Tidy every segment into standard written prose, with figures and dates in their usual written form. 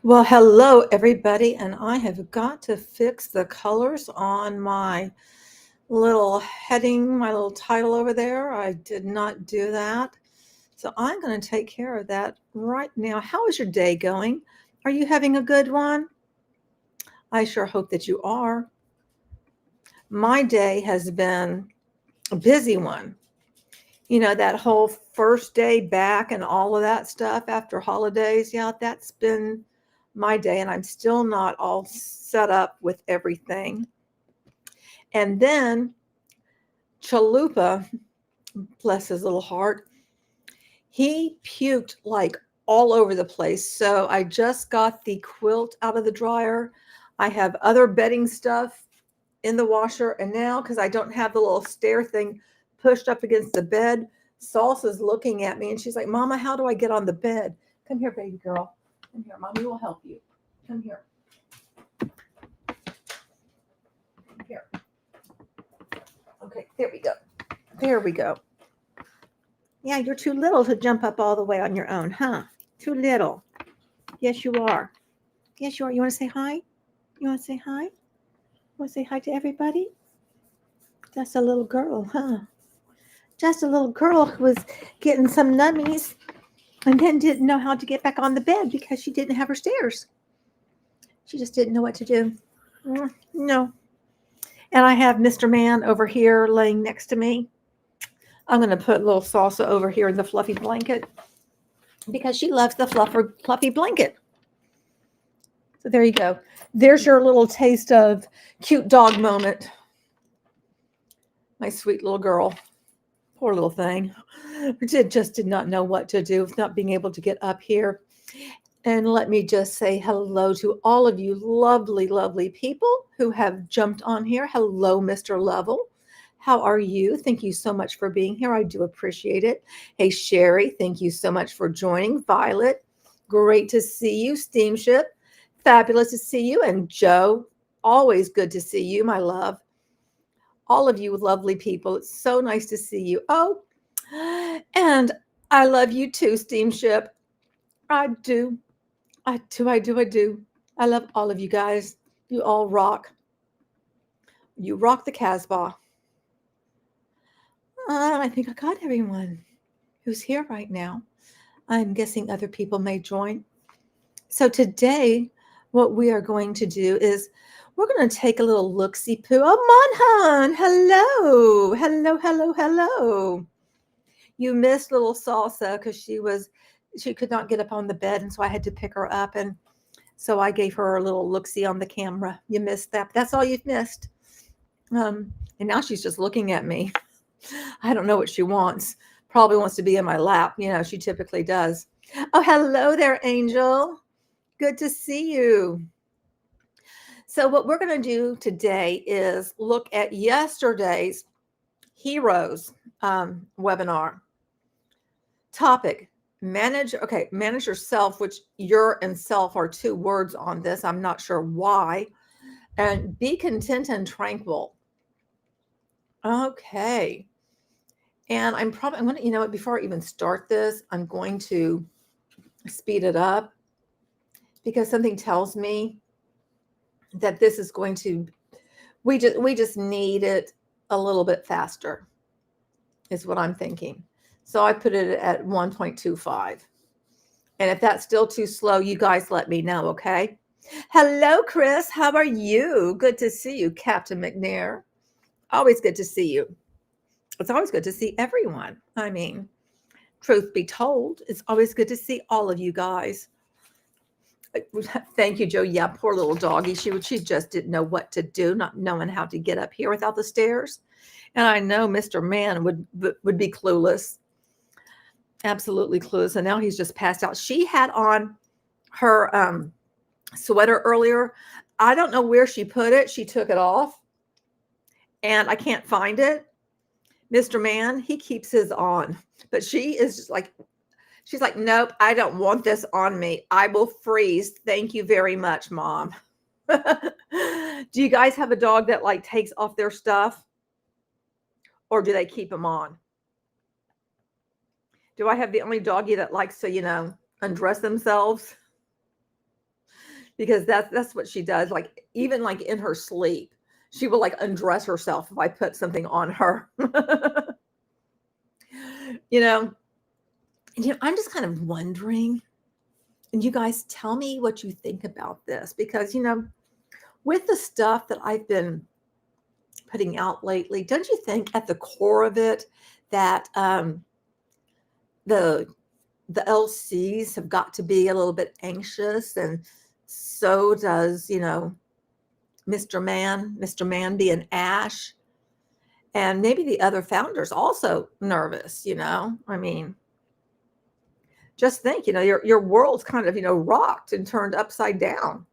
Well, hello everybody, and I have got to fix the colors on my little heading, my little title over there. I did not do that. So I'm going to take care of that right now. How is your day going? Are you having a good one? I sure hope that you are. My day has been a busy one. You know, that whole first day back and all of that stuff after holidays. Yeah, that's been my day, and I'm still not all set up with everything. And then Chalupa, bless his little heart, he puked like all over the place. So I just got the quilt out of the dryer. I have other bedding stuff in the washer. And now, because I don't have the little stair thing pushed up against the bed, Salsa's looking at me and she's like, Mama, how do I get on the bed? Come here, baby girl. Come here. Mommy will help you. Come here. Come here. Okay, there we go. There we go. Yeah, you're too little to jump up all the way on your own, huh? Too little. Yes, you are. Yes, you are. You want to say hi? You want to say hi? Want to say hi to everybody? Just a little girl, huh? Just a little girl who was getting some nummies and then didn't know how to get back on the bed because she didn't have her stairs. She just didn't know what to do. No. And I have Mr. Man over here laying next to me. I'm going to put little Salsa over here in the fluffy blanket because she loves the fluffy blanket. So there you go. There's your little taste of cute dog moment. My sweet little girl. Poor little thing. Just did not know what to do with not being able to get up here. And let me just say hello to all of you lovely, lovely people who have jumped on here. Hello, Mr. Level. How are you? Thank you so much for being here. I do appreciate it. Hey, Sherry, thank you so much for joining. Violet, great to see you. Steamship, fabulous to see you. And Joe, always good to see you, my love. All of you lovely people. It's so nice to see you. Oh, and I love you too, Steamship. I do. I do. I do. I do. I love all of you guys. You all rock. You rock the Casbah. I think I got everyone who's here right now. I'm guessing other people may join. So today, what we are going to do is we're going to take a little look-see poo. Oh, Monhan, hello, hello, hello, hello. You missed little Salsa because she could not get up on the bed, and so I had to pick her up, and so I gave her a little look-see on the camera. You missed that. That's all you've missed. And now she's just looking at me. I don't know what she wants. Probably wants to be in my lap. You know, she typically does. Oh, hello there, Angel. Good to see you. So what we're going to do today is look at yesterday's Heroes webinar. Topic, manage yourself, which your and self are two words on this. I'm not sure why. And be content and tranquil. Okay. And I'm going to, you know what, before I even start this, I'm going to speed it up because something tells me that this is going to, we just need it a little bit faster is what I'm thinking. So I put it at 1.25. And if that's still too slow, you guys let me know, okay? Hello, Chris. How are you? Good to see you, Captain McNair. Always good to see you. It's always good to see everyone. I mean, truth be told, it's always good to see all of you guys. Thank you, Joe. Yeah, poor little doggy. She just didn't know what to do, not knowing how to get up here without the stairs. And I know Mr. Man would be clueless. Absolutely clueless. And now he's just passed out. She had on her sweater earlier. I don't know where she put it. She took it off and I can't find it. Mr. Man, he keeps his on, but she is just like, she's like, nope, I don't want this on me. I will freeze. Thank you very much, Mom. Do you guys have a dog that like takes off their stuff or do they keep them on? Do I have the only doggy that likes to, undress themselves? because that's what she does. Like even like in her sleep, she will like undress herself if I put something on her. you know, I'm just kind of wondering, and you guys tell me what you think about this, because with the stuff that I've been putting out lately, don't you think at the core of it that the LCs have got to be a little bit anxious, and so does Mr. Manby and Ash, and maybe the other founders also nervous. I mean, just think, your world's kind of rocked and turned upside down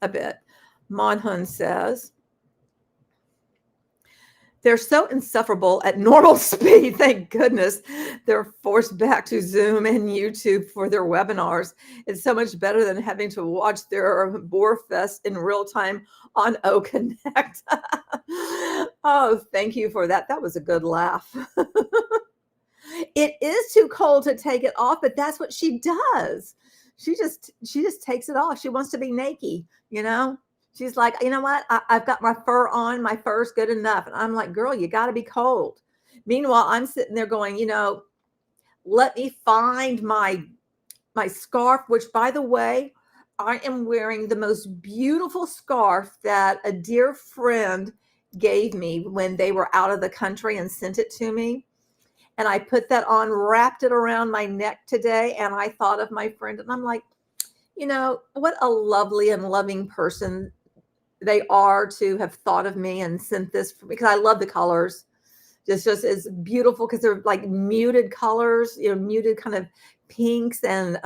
a bit. Monhun says, they're so insufferable at normal speed. Thank goodness they're forced back to Zoom and YouTube for their webinars. It's so much better than having to watch their bore fest in real time on O Connect. Oh, thank you for that. That was a good laugh. It is too cold to take it off, but that's what she does. She just takes it off. She wants to be naked, She's like, you know what? I've got my fur on. My fur's good enough. And I'm like, girl, you got to be cold. Meanwhile, I'm sitting there going, let me find my scarf, which, by the way, I am wearing the most beautiful scarf that a dear friend gave me when they were out of the country and sent it to me. And I put that on, wrapped it around my neck today. And I thought of my friend, and I'm like, what a lovely and loving person they are to have thought of me and sent this for me, because I love the colors. Just it's beautiful because they're like muted colors, muted kind of pinks and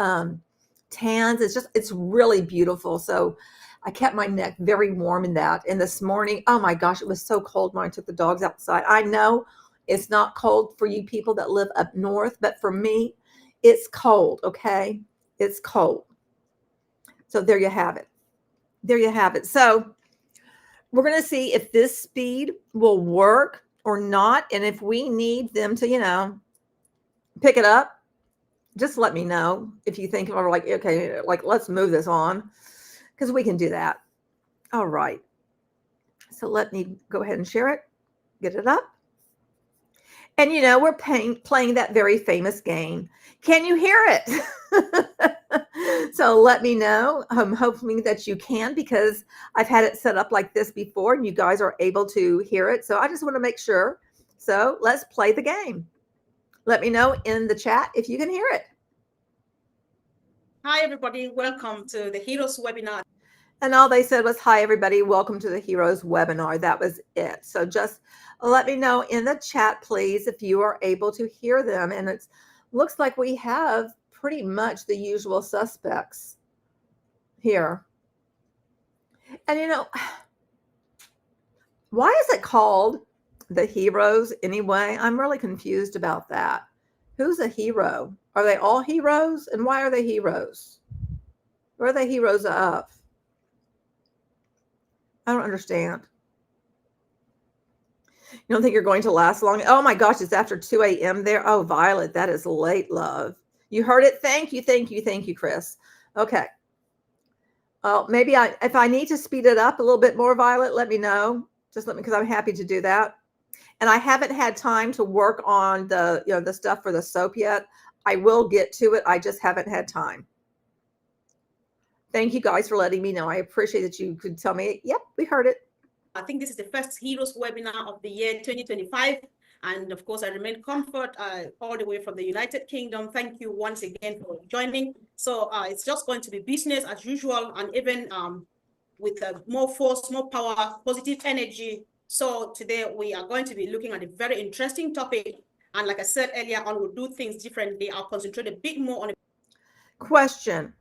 tans. It's really beautiful. So I kept my neck very warm in that. And this morning, oh my gosh, it was so cold when I took the dogs outside. I know it's not cold for you people that live up north, but for me, it's cold. Okay. It's cold. So there you have it. There you have it. So we're going to see if this speed will work or not. And if we need them to, pick it up, just let me know. If you think, or like, okay, like let's move this on, because we can do that. All right. So let me go ahead and share it, get it up. And, we're playing that very famous game. Can you hear it? So let me know. I'm hoping that you can, because I've had it set up like this before and you guys are able to hear it. So I just want to make sure. So let's play the game. Let me know in the chat if you can hear it. Hi, everybody. Welcome to the Heroes webinar. And all they said was, hi, everybody. Welcome to the Heroes webinar. That was it. So just let me know in the chat, please, if you are able to hear them. And it looks like we have pretty much the usual suspects here. And, why is it called the Heroes anyway? I'm really confused about that. Who's a hero? Are they all heroes? And why are they heroes? What are they heroes of? I don't understand. You don't think you're going to last long? Oh my gosh, it's after 2 a.m. there. Oh, Violet, that is late, love. You heard it? Thank you, Chris. Okay. Well, maybe if I need to speed it up a little bit more, Violet, let me know. Just let me, because I'm happy to do that. And I haven't had time to work on the stuff for the soap yet. I will get to it. I just haven't had time. Thank you guys for letting me know. I appreciate that you could tell me, yep, we heard it. I think this is the first Heroes webinar of the year 2025. And of course, I remain Comfort all the way from the United Kingdom. Thank you once again for joining. So it's just going to be business as usual, and even with more force, more power, positive energy. So today we are going to be looking at a very interesting topic. And like I said earlier on, we'll do things differently. I'll concentrate a bit more on it. Question.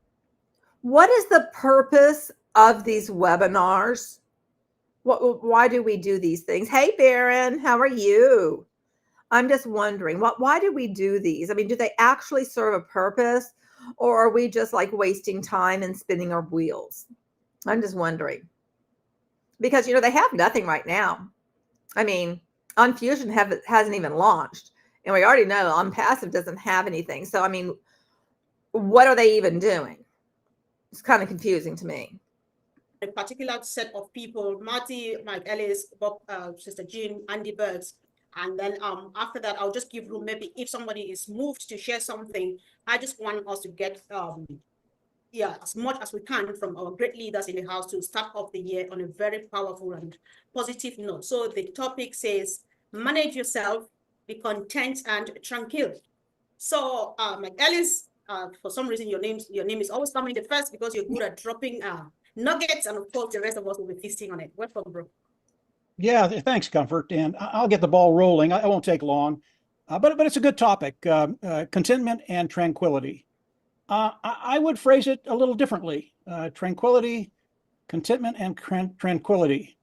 What is the purpose of these webinars? Why do we do these things? Hey, Baron, how are you? I'm just wondering, why do we do these? I mean, do they actually serve a purpose, or are we just like wasting time and spinning our wheels? I'm just wondering. Because, they have nothing right now. I mean, Unfusion hasn't even launched. And we already know ONPASSIVE doesn't have anything. So, I mean, what are they even doing? It's kind of confusing to me. A particular set of people, Marty, Mike Ellis, Bob, Sister Jean, Andy Birds. And then after that, I'll just give room. Maybe if somebody is moved to share something, I just want us to get as much as we can from our great leaders in the house to start off the year on a very powerful and positive note. So the topic says, manage yourself, be content and tranquil. So Mike Ellis, for some reason your name is always coming the first because you're good at dropping nuggets, and of course the rest of us will be feasting on it. Welcome, bro. Yeah, thanks, Comfort. And I'll get the ball rolling. I won't take long, but it's a good topic, contentment and tranquility. I would phrase it a little differently. Tranquility, contentment, and tranquility.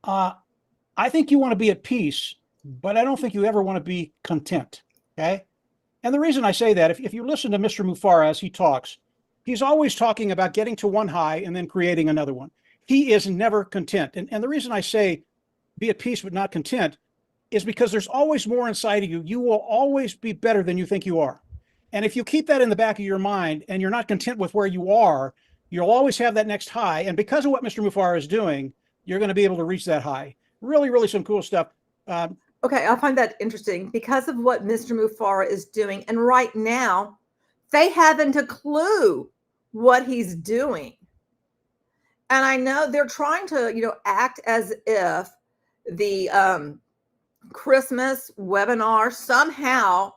I think you want to be at peace, but I don't think you ever want to be content, okay? And the reason I say that, if you listen to Mr. Mufara as he talks, he's always talking about getting to one high and then creating another one. He is never content. And the reason I say be at peace but not content is because there's always more inside of you. You will always be better than you think you are. And if you keep that in the back of your mind and you're not content with where you are, you'll always have that next high. And because of what Mr. Mufara is doing, you're going to be able to reach that high. Really, really some cool stuff. Okay, I find that interesting because of what Mr. Mufara is doing. And right now, they haven't a clue what he's doing. And I know they're trying to, act as if the Christmas webinar, somehow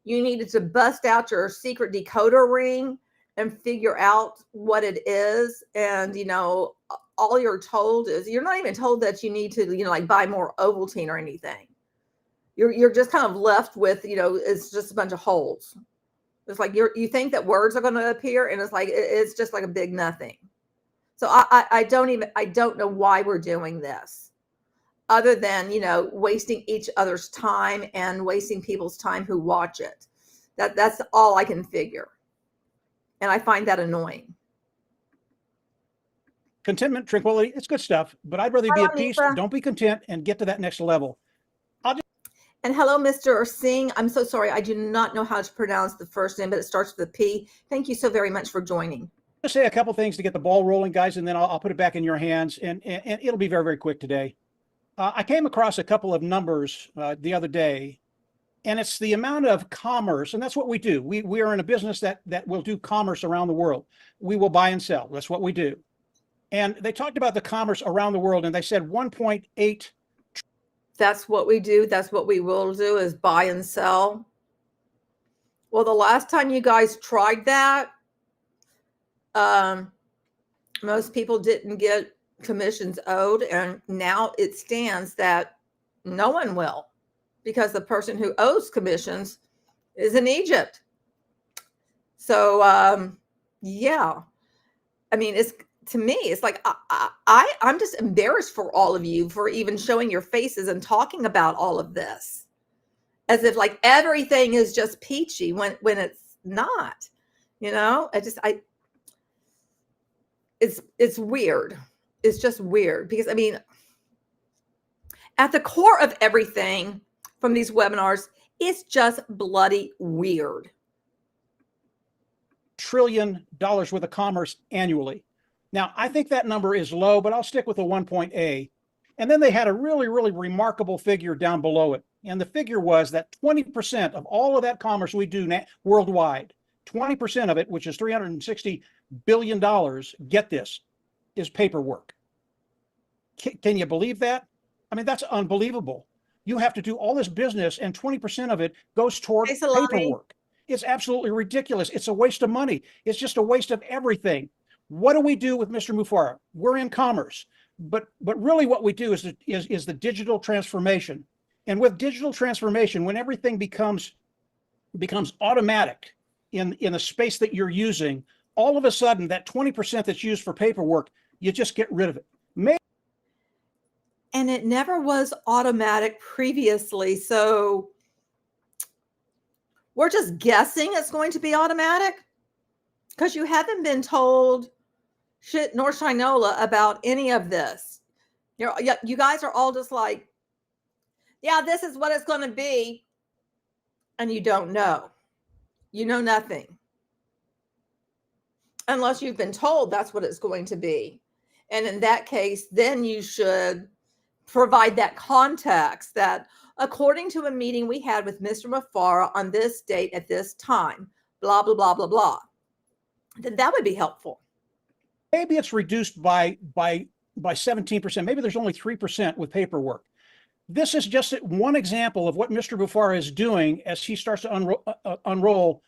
you needed to bust out your secret decoder ring and figure out what it is. And, all you're told is, you're not even told that you need to, like buy more Ovaltine or anything. You're just kind of left with, it's just a bunch of holes. It's like you think that words are going to appear, and it's like it's just like a big nothing. So I don't know why we're doing this, other than wasting each other's time and wasting people's time who watch it. That's all I can figure, and I find that annoying. Contentment, tranquility, it's good stuff, but I'd rather be at peace, don't be content, and get to that next level. And hello, Mr. Singh. I'm so sorry. I do not know how to pronounce the first name, but it starts with a P. Thank you so very much for joining. I'll say a couple things to get the ball rolling, guys, and then I'll put it back in your hands, and it'll be very, very quick today. I came across a couple of numbers the other day, and it's the amount of commerce, and that's what we do. We are in a business that will do commerce around the world. We will buy and sell. That's what we do. And they talked about the commerce around the world, and they said 1.8. That's what we do. That's what we will do, is buy and sell. Well, the last time you guys tried that, most people didn't get commissions owed, and now it stands that no one will, because the person who owes commissions is in Egypt. So yeah, I mean, to me, it's like I'm just embarrassed for all of you for even showing your faces and talking about all of this, as if like everything is just peachy when it's not. It's weird. It's just weird, because I mean, at the core of everything from these webinars, it's just bloody weird. $1 trillion worth of commerce annually. Now, I think that number is low, but I'll stick with the 1.8. And then they had a really, really remarkable figure down below it. And the figure was that 20% of all of that commerce we do worldwide, 20% of it, which is $360 billion, get this, is paperwork. Can you believe that? I mean, that's unbelievable. You have to do all this business, and 20% of it goes toward paperwork. It's absolutely ridiculous. It's a waste of money. It's just a waste of everything. What do we do with Mr. Mufara? We're in commerce, but really what we do is the digital transformation. And with digital transformation, when everything becomes automatic in the space that you're using, all of a sudden that 20% that's used for paperwork, you just get rid of it. And it never was automatic previously, so we're just guessing it's going to be automatic, because you haven't been told shit nor shinola about any of this. You guys are all just like, yeah, this is what it's going to be. And you don't know. You know nothing. unless you've been told that's what it's going to be. And in that case, then you should provide that context that according to a meeting we had with Mr. Mufara on this date at this time, blah, blah, blah, blah, blah. Then that would be helpful. Maybe it's reduced by 17%. Maybe there's only 3% with paperwork. This is just one example of what Mr. Mufara is doing as he starts to unroll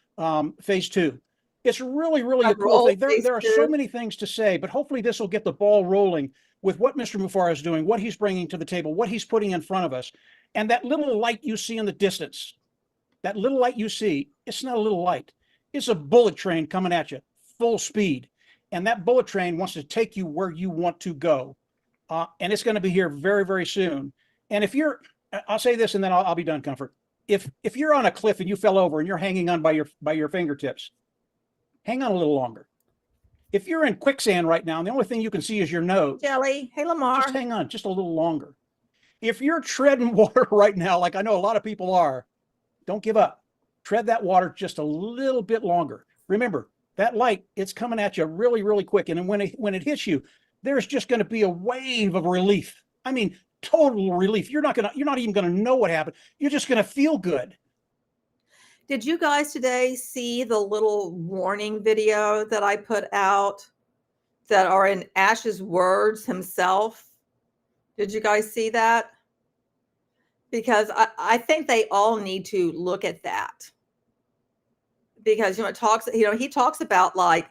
phase 2. It's really, really a cool thing. There are so many things to say, but hopefully this will get the ball rolling with what Mr. Mufara is doing, what he's bringing to the table, what he's putting in front of us. And that little light you see in the distance, that little light you see, it's not a little light. It's a bullet train coming at you, full speed. And that bullet train wants to take you where you want to go. And it's going to be here very, very soon. And if you're, I'll say this and then I'll be done, Comfort. If you're on a cliff and you fell over and you're hanging on by your fingertips, hang on a little longer. If you're in quicksand right now and the only thing you can see is your nose, Jelly, hey Lamar, just hang on just a little longer. If you're treading water right now, like I know a lot of people are, don't give up. Tread that water just a little bit longer. Remember, that light, it's coming at you really, really quick. And when it hits you, there's just going to be a wave of relief. I mean, total relief. You're not even going to know what happened. You're just going to feel good. Did you guys today see the little warning video that I put out that are in Ash's words himself? Did you guys see that? Because I think they all need to look at that. Because, it talks, he talks about like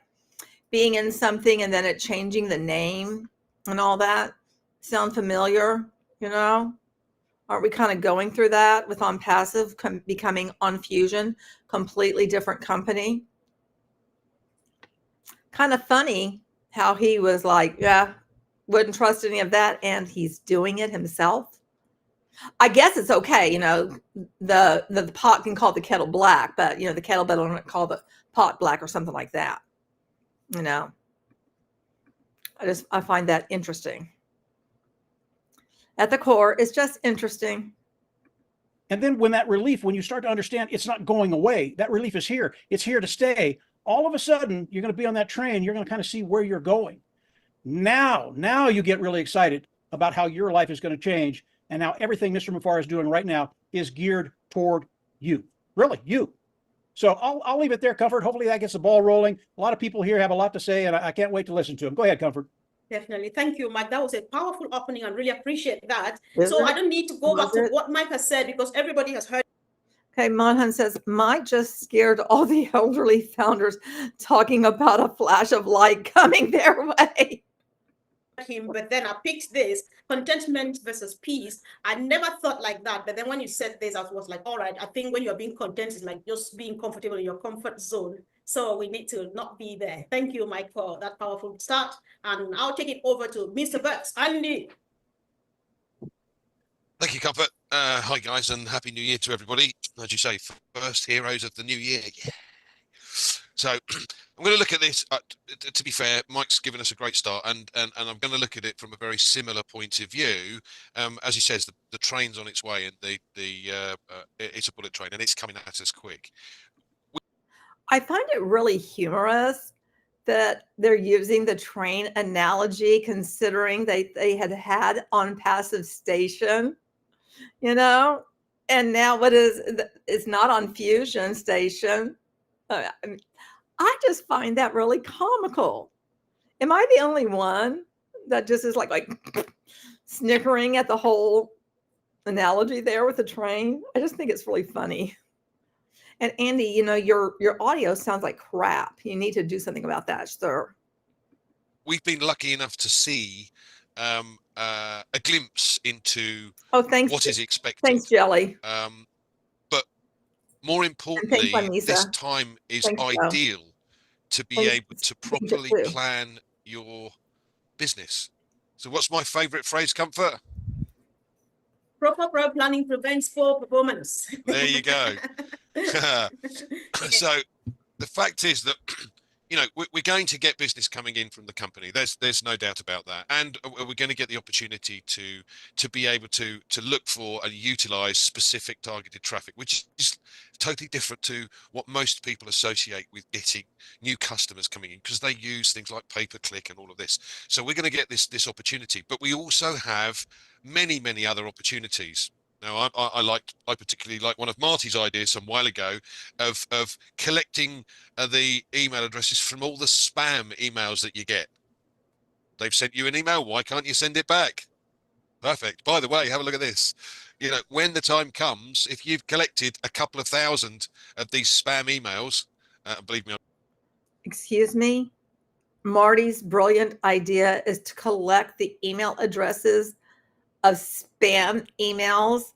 being in something and then it changing the name and all that. Sound familiar? Aren't we kind of going through that with ONPASSIVE becoming OnFusion, completely different company? Kind of funny how he was like, yeah, wouldn't trust any of that. And he's doing it himself. I guess it's okay. The pot can call the kettle black, but the kettle better not call the pot black or something like that. I find that interesting. At the core, it's just interesting. And then when you start to understand it's not going away, that relief is here. It's here to stay. All of a sudden, you're going to be on that train. You're going to kind of see where you're going. Now you get really excited about how your life is going to change. And now everything Mr. Mufara is doing right now is geared toward you. Really, you. So I'll leave it there, Comfort. Hopefully that gets the ball rolling. A lot of people here have a lot to say, and I can't wait to listen to them. Go ahead, Comfort. Definitely. Thank you, Mike. That was a powerful opening and really appreciate that. Is it? I don't need to go back to what Mike has said because everybody has heard. Okay, Monhan says, Mike just scared all the elderly founders talking about a flash of light coming their way. Him, but then I picked this contentment versus peace. I never thought like that, but then when you said this, I was like, all right, I think when you're being content is like just being comfortable in your comfort zone. So we need to not be there. Thank you, Mike, for that powerful start. And I'll take it over to Mr. Burks. Andy. Thank you, Comfort. Hi, guys, and Happy New Year to everybody. As you say, first heroes of the new year. Yeah. So I'm going to look at this. To be fair, Mike's given us a great start, and I'm going to look at it from a very similar point of view. As he says, the train's on its way, and it's a bullet train, and it's coming at us quick. I find it really humorous that they're using the train analogy, considering they had ONPASSIVE station, and now it's not OnFusion station. I just find that really comical. Am I the only one that just is like snickering at the whole analogy there with the train? I just think it's really funny. And Andy, your audio sounds like crap. You need to do something about that, sir. We've been lucky enough to see a glimpse into what is expected. Thanks, Jelly. But more importantly, this time is ideal to be able to properly plan your business. So what's my favorite phrase, Comfort? Proper planning prevents poor performance. There you go. So the fact is that you know, we're going to get business coming in from the company. There's no doubt about that, and we're going to get the opportunity to be able to look for and utilize specific targeted traffic, which is totally different to what most people associate with getting new customers coming in, because they use things like pay-per-click and all of this. So we're going to get this opportunity, but we also have many other opportunities. Now, I particularly like one of Marty's ideas some while ago of collecting the email addresses from all the spam emails that you get. They've sent you an email. Why can't you send it back? Perfect. By the way, have a look at this. You know, when the time comes, if you've collected a couple of thousand of these spam emails, believe me. Excuse me. Marty's brilliant idea is to collect the email addresses of spam emails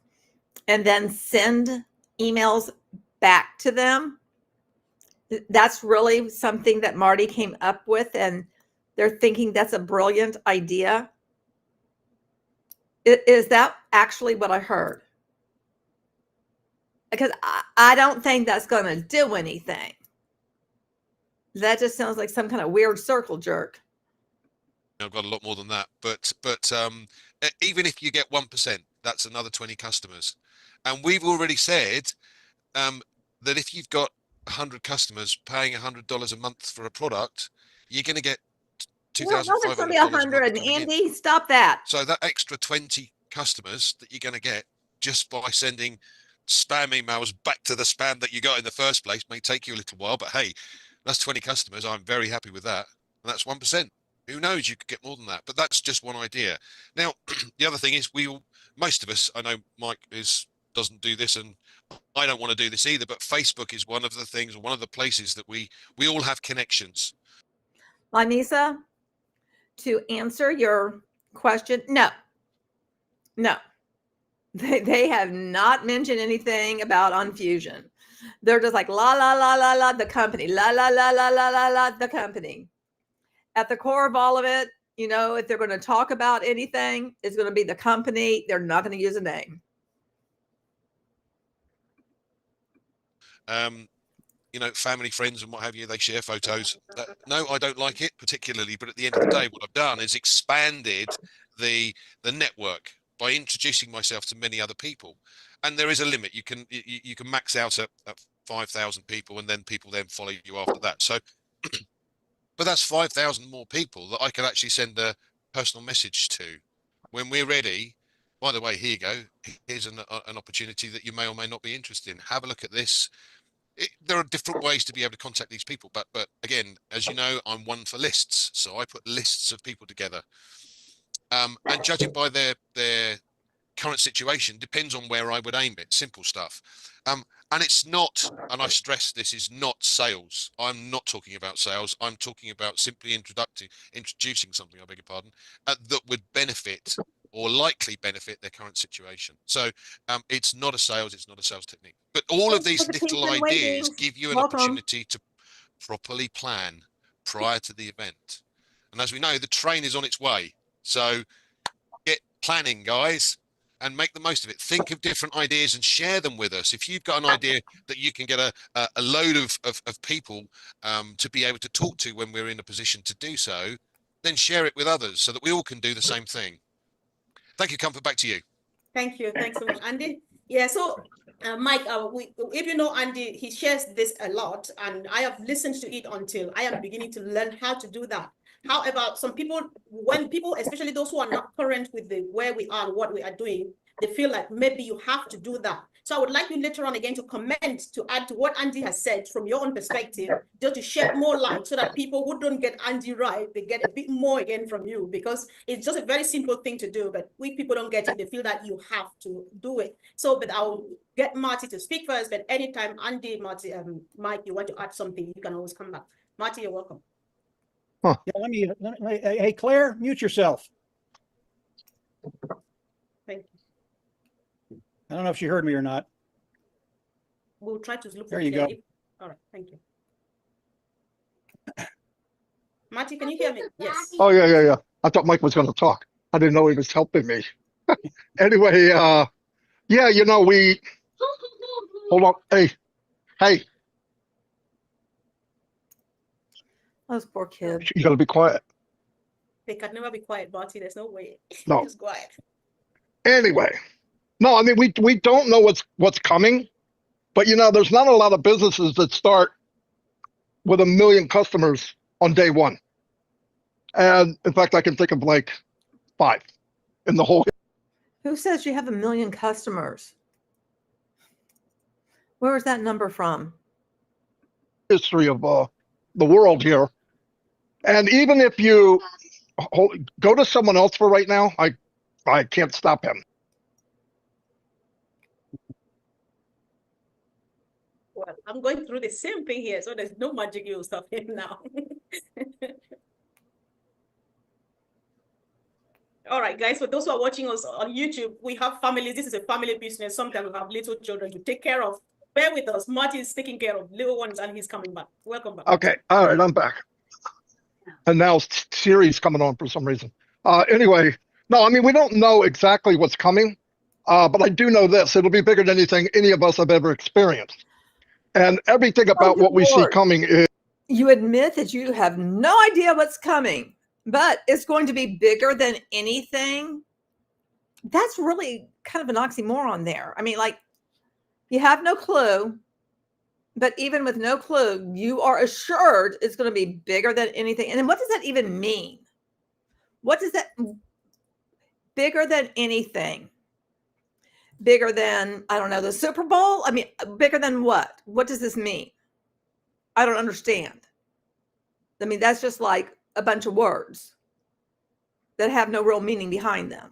and then send emails back to them. That's really something that Marty came up with, and they're thinking that's a brilliant idea. Is that actually what I heard? Because I don't think that's going to do anything. That just sounds like some kind of weird circle jerk. I've got a lot more than that, but even if you get 1%, that's another 20 customers, and we've already said that if you've got 100 customers paying $100 a month for a product, you're going to get $2,500 a month 100. coming in. Andy, stop that. So that extra 20 customers that you're going to get just by sending spam emails back to the spam that you got in the first place may take you a little while, but hey, that's 20 customers. I'm very happy with that. And that's 1%. Who knows? You could get more than that, but that's just one idea. Now, the other thing is most of us, I know Mike doesn't do this, and I don't want to do this either, but Facebook is one of the things, one of the places that we all have connections. Lanisa, to answer your question, no. They have not mentioned anything about Unfusion. They're just like, la, la, la, la, la, the company, la, la, la, la, la, la, la, the company. At the core of all of it, you know, if they're going to talk about anything, it's going to be the company. They're not going to use a name. You know, family, friends, and what have you, they share photos. No, I don't like it particularly, but at the end of the day, what I've done is expanded the network by introducing myself to many other people. And there is a limit. You can max out at 5,000 people, and then people then follow you after that. So, but that's 5,000 more people that I can actually send a personal message to when we're ready. By the way, here you go. Here's an opportunity that you may or may not be interested in. Have a look at this. There are different ways to be able to contact these people, but again, as you know, I'm one for lists, so I put lists of people together, and judging by their current situation depends on where I would aim it. Simple stuff, and it's not, and I stress this is not sales. I'm not talking about sales. I'm talking about simply introducing something, I beg your pardon, that would benefit or likely benefit their current situation. So it's not a sales technique, but all of these little ideas give you an opportunity to properly plan prior to the event. And as we know, the train is on its way. So get planning, guys, and make the most of it. Think of different ideas and share them with us. If you've got an idea that you can get a load of people to be able to talk to when we're in a position to do so, then share it with others so that we all can do the same thing. Thank you, Comfort. Back to you. Thank you. Thanks so much, Andy. Yeah, so Mike, if you know Andy, he shares this a lot, and I have listened to it until I am beginning to learn how to do that. However, some people, when people, especially those who are not current with where we are and what we are doing, they feel like maybe you have to do that. So I would like you later on again to comment, to add to what Andy has said from your own perspective, just to shed more light so that people who don't get Andy right, they get a bit more again from you, because it's just a very simple thing to do, but we people don't get it. They feel that you have to do it. So, but I'll get Marty to speak first, but anytime Andy, Marty, Mike, you want to add something, you can always come back. Marty, you're welcome. Yeah, hey, Claire, mute yourself. Thank you. I don't know if she heard me or not. We'll try to look. There you go. All right, thank you. Marty, can you hear me? Yes. Oh, yeah. I thought Mike was going to talk. I didn't know he was helping me. Anyway, yeah, you know, hold on. Hey. Those poor kids. You got to be quiet. They can never be quiet, Marty. There's no way. No. Just quiet. Anyway, no, I mean we don't know what's coming, but there's not a lot of businesses that start with 1 million customers on day one. And in fact, I can think of like 5 in the whole Who says you have 1 million customers? Where is that number from? history of the world here. And even if you go to someone else for right now, I can't stop him. Well, I'm going through the same thing here, so there's no magic you will stop him now. All right, guys, for those who are watching us on YouTube, we have families. This is a family business. Sometimes we have little children to take care of. Bear with us. Marty is taking care of little ones and he's coming back. Welcome back. Okay. All right. I'm back. And now Siri's coming on for some reason. Anyway, no, I mean, we don't know exactly what's coming, but I do know this. It'll be bigger than anything any of us have ever experienced. And everything about what we see coming is. You admit that you have no idea what's coming, but it's going to be bigger than anything. That's really kind of an oxymoron there. I mean, like, you have no clue, but even with no clue, you are assured it's going to be bigger than anything. And then what does that even mean? What does that bigger than anything? Bigger than, I don't know, the Super Bowl? I mean, bigger than what? What does this mean? I don't understand. I mean, that's just like a bunch of words that have no real meaning behind them.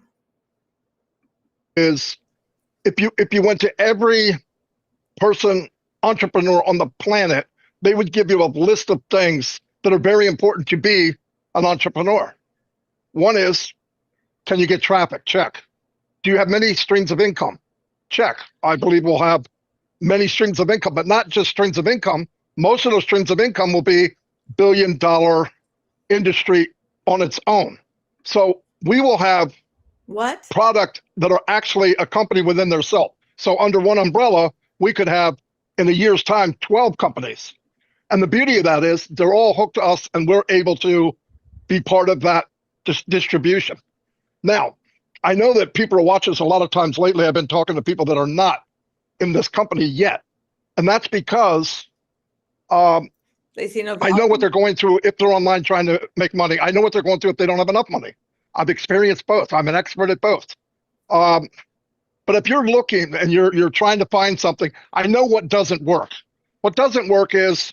Is if you went to every person, entrepreneur on the planet, they would give you a list of things that are very important to be an entrepreneur. One is, can you get traffic? Check. Do you have many streams of income? Check. I believe we'll have many streams of income, but not just streams of income. Most of those streams of income will be billion-dollar industry on its own. So we will have What? product that are actually a company within themselves. So under one umbrella, we could have, in a year's time, 12 companies. And the beauty of that is they're all hooked to us and we're able to be part of that distribution. Now, I know that people are watching us a lot of times lately. I've been talking to people that are not in this company yet. And that's because They see no I know what they're going through if they're online trying to make money. I know what they're going through if they don't have enough money. I've experienced both. I'm an expert at both. But if you're looking and you're trying to find something, I know what doesn't work. What doesn't work is,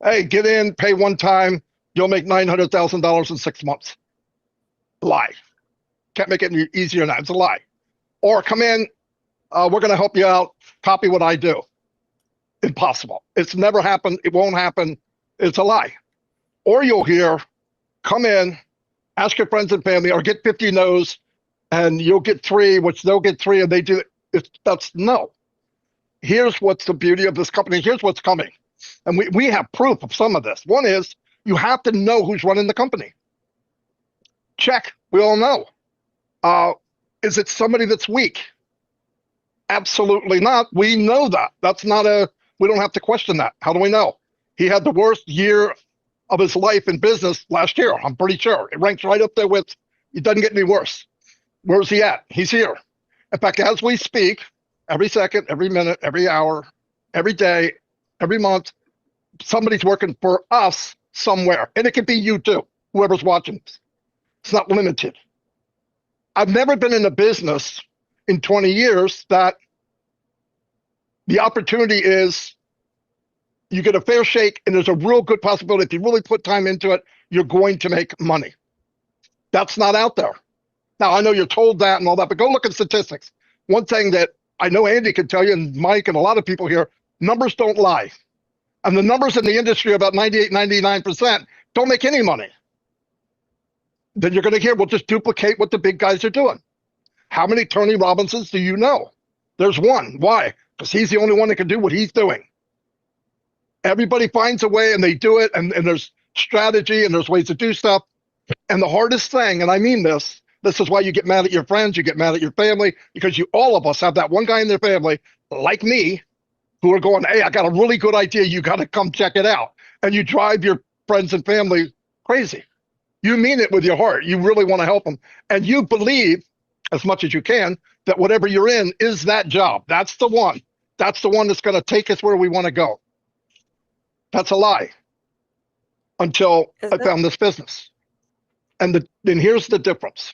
hey, get in, pay one time, you'll make $900,000 in 6 months. Lie. Can't make it any easier than that. It's a lie. Or come in, we're going to help you out, copy what I do. Impossible. It's never happened. It won't happen. It's a lie. Or you'll hear, come in, ask your friends and family, or get 50 no's, and you'll get 3, which they'll get 3, and they do it. That's no. Here's what's the beauty of this company. Here's what's coming. And we have proof of some of this. One is you have to know who's running the company. Check. We all know. Is it somebody that's weak? Absolutely not. We know that. That's not we don't have to question that. How do we know? He had the worst year of his life in business last year. I'm pretty sure. It ranks right up there with, it doesn't get any worse. Where's he at? He's here. In fact, as we speak, every second, every minute, every hour, every day, every month, somebody's working for us somewhere. And it could be you too, whoever's watching this. It's not limited. I've never been in a business in 20 years that the opportunity is you get a fair shake and there's a real good possibility if you really put time into it, you're going to make money. That's not out there. Now, I know you're told that and all that, but go look at statistics. One thing that I know Andy can tell you, and Mike and a lot of people here, numbers don't lie. And the numbers in the industry, about 98, 99%, don't make any money. Then you're going to hear, we'll just duplicate what the big guys are doing. How many Tony Robbinsons do you know? There's one. Why? Because he's the only one that can do what he's doing. Everybody finds a way and they do it, and there's strategy and there's ways to do stuff. And the hardest thing, and I mean this is why you get mad at your friends, you get mad at your family, because all of us have that one guy in their family, like me, who are going, hey, I got a really good idea. You got to come check it out. And you drive your friends and family crazy. You mean it with your heart. You really want to help them. And you believe, as much as you can, that whatever you're in is that job. That's the one. That's the one that's going to take us where we want to go. That's a lie. Until I found this business. And then here's the difference.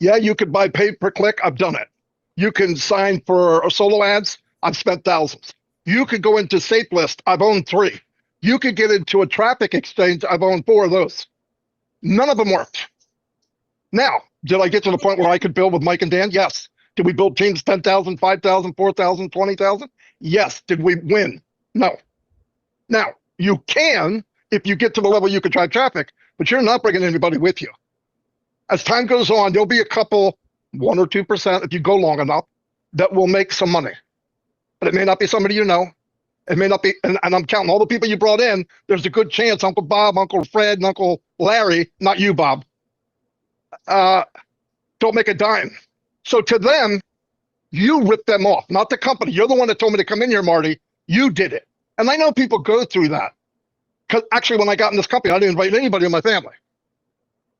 Yeah, you could buy pay-per-click. I've done it. You can sign for solo ads. I've spent thousands. You could go into Safe List. I've owned 3. You could get into a traffic exchange. I've owned 4 of those. None of them worked. Now, did I get to the point where I could build with Mike and Dan? Yes. Did we build teams 10,000, 5,000, 4,000, 20,000? Yes. Did we win? No. Now, you can, if you get to the level you can drive traffic, but you're not bringing anybody with you. As time goes on, there'll be a couple, 1 or 2%, if you go long enough, that will make some money. But it may not be somebody you know. It may not be, and I'm counting all the people you brought in. There's a good chance Uncle Bob, Uncle Fred, and Uncle Larry, not you, Bob, don't make a dime. So to them, you rip them off, not the company. You're the one that told me to come in here, Marty. You did it. And I know people go through that. Because actually, when I got in this company, I didn't invite anybody in my family.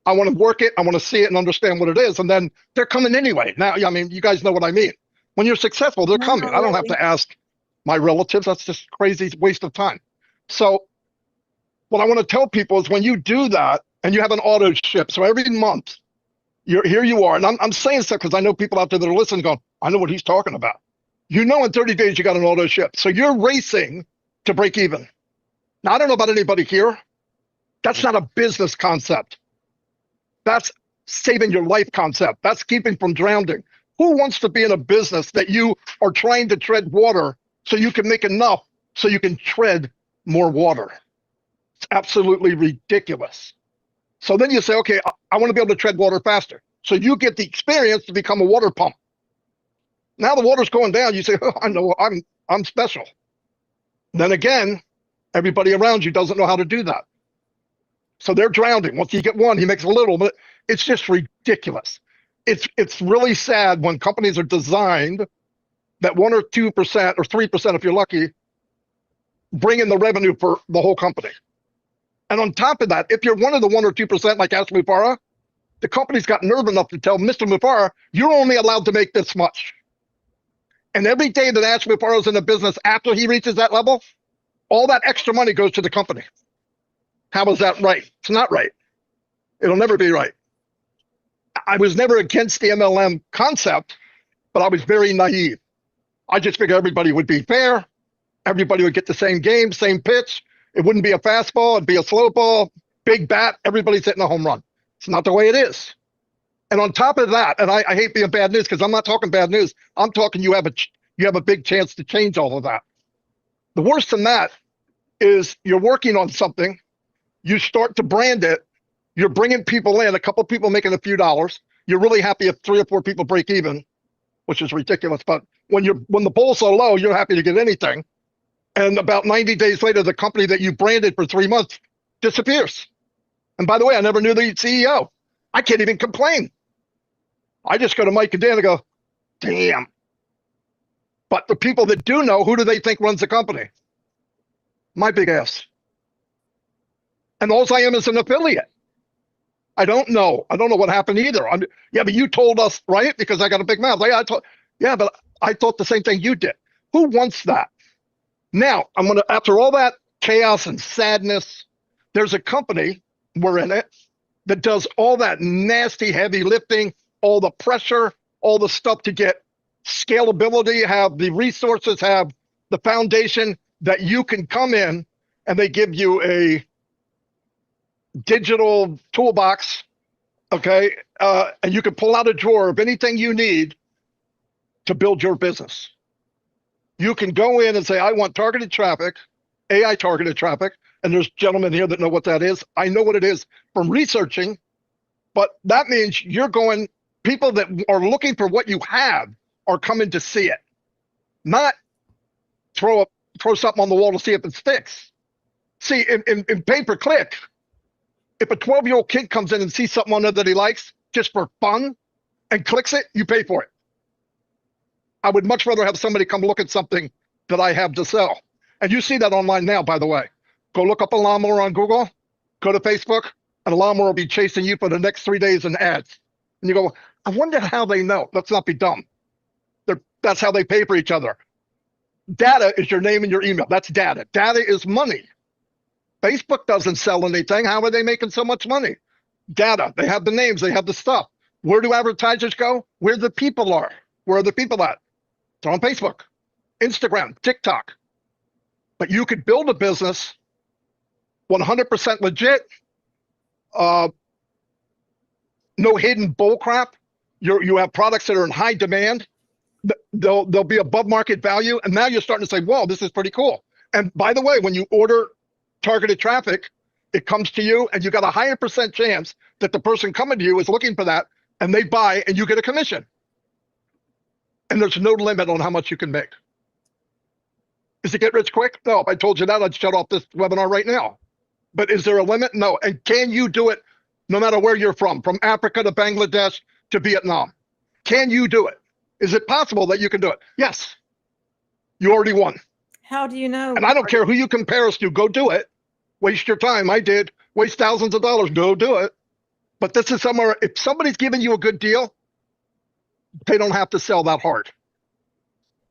I want to work it. I want to see it and understand what it is. And then they're coming anyway. Now, I mean, you guys know what I mean. When you're successful, they're coming. I don't have to ask my relatives. That's just crazy waste of time. So what I want to tell people is when you do that and you have an auto ship, so every month, here you are. And I'm saying stuff because I know people out there that are listening going, I know what he's talking about. You know in 30 days you got an auto ship. So you're racing to break even. Now, I don't know about anybody here. That's not a business concept. That's saving your life concept. That's keeping from drowning. Who wants to be in a business that you are trying to tread water so you can make enough so you can tread more water? It's absolutely ridiculous. So then you say, okay, I want to be able to tread water faster. So you get the experience to become a water pump. Now the water's going down. You say, oh, I know, I'm special. Then again, everybody around you doesn't know how to do that. So they're drowning. Once you get one, he makes a little, but it's just ridiculous. It's really sad when companies are designed that 1 or 2% or 3%, if you're lucky, bring in the revenue for the whole company. And on top of that, if you're one of the 1 or 2% like Ash Mufareh, the company's got nerve enough to tell Mr. Mufareh, you're only allowed to make this much. And every day that Ash Mufareh is in the business after he reaches that level, all that extra money goes to the company. How is that right? It's not right. It'll never be right. I was never against the MLM concept, but I was very naive. I just figured everybody would be fair. Everybody would get the same game, same pitch. It wouldn't be a fastball. It'd be a slow ball, big bat. Everybody's hitting a home run. It's not the way it is. And on top of that, and I hate being bad news because I'm not talking bad news. I'm talking you have a big chance to change all of that. The worst than that is you're working on something. You start to brand it. You're bringing people in, a couple of people making a few dollars. You're really happy if 3 or 4 people break even, which is ridiculous. But when the ball's so low, you're happy to get anything. And about 90 days later, the company that you branded for 3 months disappears. And by the way, I never knew the CEO. I can't even complain. I just go to Mike and Dan and go, damn. But the people that do know, who do they think runs the company? My big ass. And all I am is an affiliate. I don't know. I don't know what happened either. Yeah, but you told us, right? Because I got a big mouth. Yeah, but I thought the same thing you did. Who wants that? Now, after all that chaos and sadness, there's a company, we're in it, that does all that nasty heavy lifting, all the pressure, all the stuff to get scalability, have the resources, have the foundation that you can come in and they give you a digital toolbox, okay? And you can pull out a drawer of anything you need to build your business. You can go in and say, I want targeted traffic, AI targeted traffic, and there's gentlemen here that know what that is. I know what it is from researching, but that means people that are looking for what you have are coming to see it, not throw something on the wall to see if it sticks. See, in pay-per-click, if a 12-year-old kid comes in and sees something on there that he likes just for fun and clicks it, you pay for it. I would much rather have somebody come look at something that I have to sell. And you see that online now, by the way. Go look up a lawnmower on Google, go to Facebook, and a lawnmower will be chasing you for the next 3 days in ads. And you go, I wonder how they know. Let's not be dumb. That's how they pay for each other. Data is your name and your email. That's data. Data is money. Facebook doesn't sell anything. How are they making so much money? Data. They have the names. They have the stuff. Where do advertisers go? Where the people are. Where are the people at? It's on Facebook, Instagram, TikTok. But you could build a business 100% legit. No hidden bull crap. You have products that are in high demand. They'll be above market value. And now you're starting to say, whoa, this is pretty cool. And by the way, when you order targeted traffic, it comes to you and you got a higher percent chance that the person coming to you is looking for that and they buy and you get a commission. And there's no limit on how much you can make. Is it get rich quick? No, if I told you that, I'd shut off this webinar right now. But is there a limit? No. And can you do it no matter where you're from Africa to Bangladesh to Vietnam? Can you do it? Is it possible that you can do it? Yes. You already won. How do you know? And I don't care who you compare us to. Go do it. Waste your time. I did. Waste thousands of dollars. Go do it. But this is somewhere, if somebody's giving you a good deal, they don't have to sell that hard.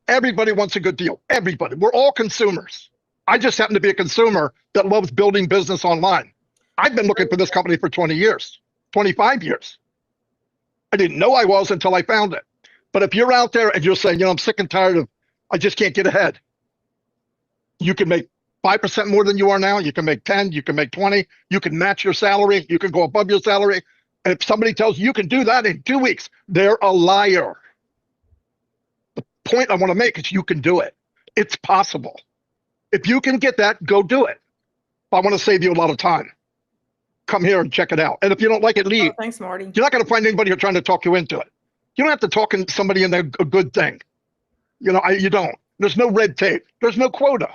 Everybody wants a good deal. Everybody. We're all consumers. I just happen to be a consumer that loves building business online. I've been looking for this company for 20 years, 25 years. I didn't know I was until I found it. But if you're out there and you're saying, I'm sick and tired of, I just can't get ahead. You can make 5% more than you are now. You can make 10, you can make 20, you can match your salary, you can go above your salary. And if somebody tells you can do that in 2 weeks, they're a liar. The point I want to make is you can do it. It's possible. If you can get that, go do it. If I want to save you a lot of time, come here and check it out. And if you don't like it, leave. Oh, thanks, Marty. You're not going to find anybody who's trying to talk you into it. You don't have to talk somebody into a good thing. You don't. There's no red tape. There's no quota.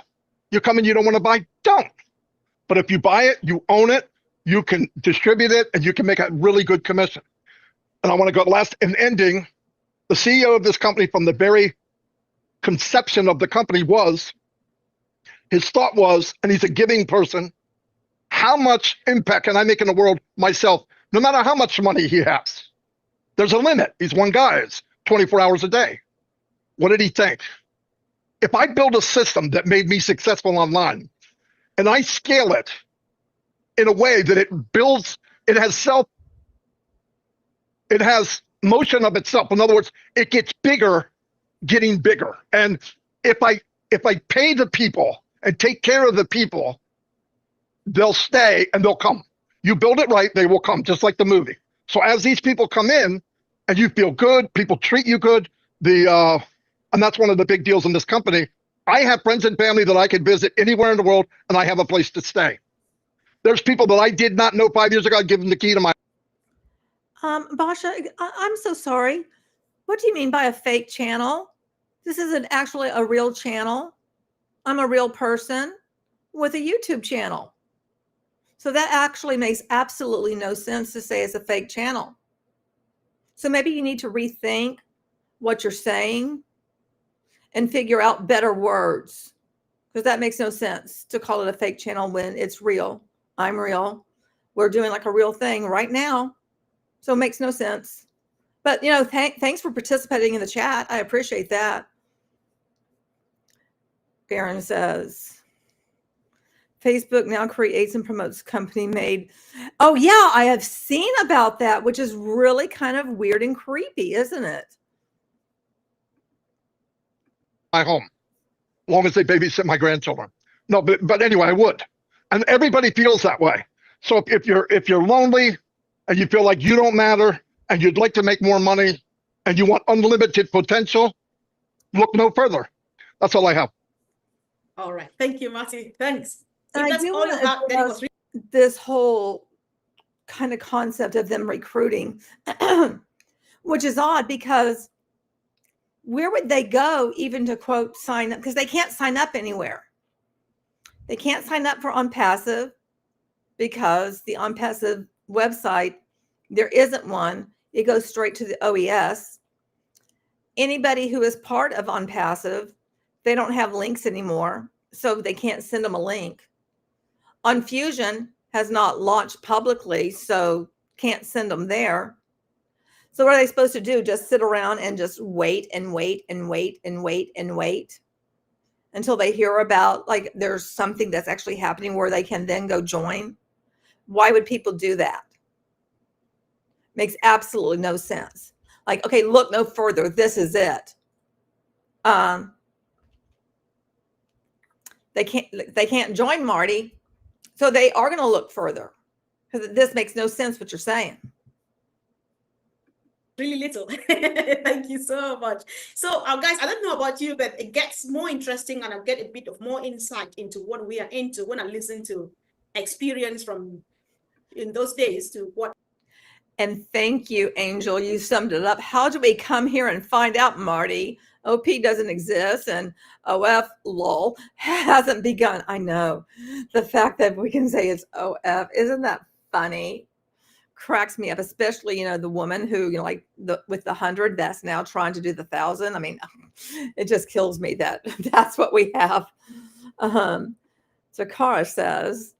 You come in, you don't want to buy, don't. But if you buy it, you own it, you can distribute it, and you can make a really good commission. And I want to go last and ending. The CEO of this company from the very conception of the company his thought was, and he's a giving person, how much impact can I make in the world myself, no matter how much money he has? There's a limit. He's one guy. It's 24 hours a day. What did he think? If I build a system that made me successful online and I scale it in a way that it has motion of itself. In other words, it gets bigger, getting bigger. And if I pay the people and take care of the people, they'll stay and they'll come. You build it right, they will come, just like the movie. So as these people come in and you feel good, people treat you good, and that's one of the big deals in this company. I have friends and family that I could visit anywhere in the world, and I have a place to stay. There's people that I did not know 5 years ago. I'd give them the key to my. Basha, I'm so sorry. What do you mean by a fake channel? This isn't actually a real channel. I'm a real person with a YouTube channel. So that actually makes absolutely no sense to say it's a fake channel. So maybe you need to rethink what you're saying and figure out better words, because that makes no sense to call it a fake channel when it's real. I'm real. We're doing like a real thing right now. So it makes no sense. But, thanks for participating in the chat. I appreciate that. Aaron says, Facebook now creates and promotes company made. Oh, yeah, I have seen about that, which is really kind of weird and creepy, isn't it? My home, as long as they babysit my grandchildren. No, but anyway, I would. And everybody feels that way. So if you're lonely and you feel like you don't matter and you'd like to make more money and you want unlimited potential, look no further. That's all I have. All right. Thank you, Marty. Thanks. And If I that's do all you want to have, then it was this whole kind of concept of them recruiting, which is odd because where would they go even to quote sign up? Because they can't sign up anywhere. They can't sign up for ONPASSIVE because the ONPASSIVE website, there isn't one. It goes straight to the OES. Anybody who is part of ONPASSIVE, they don't have links anymore, so they can't send them a link. On Fusion has not launched publicly, so can't send them there. So what are they supposed to do? Just sit around and just wait and wait and wait and wait and wait until they hear about, like, there's something that's actually happening where they can then go join? Why would people do that? Makes absolutely no sense. Like, okay, look no further. This is it. They can't join, Marty. So they are going to look further, because this makes no sense what you're saying. Really little. Thank you so much. So guys, I don't know about you, but it gets more interesting and I get a bit of more insight into what we are into when I listen to experience from in those days to what. And thank you, Angel. You summed it up. How do we come here and find out, Marty? OP doesn't exist and OF, lol, hasn't begun. I know. The fact that we can say it's OF, isn't that funny? Cracks me up, especially, the woman who, like with the 100 that's now trying to do the 1,000. I mean, it just kills me that that's what we have. Takara says,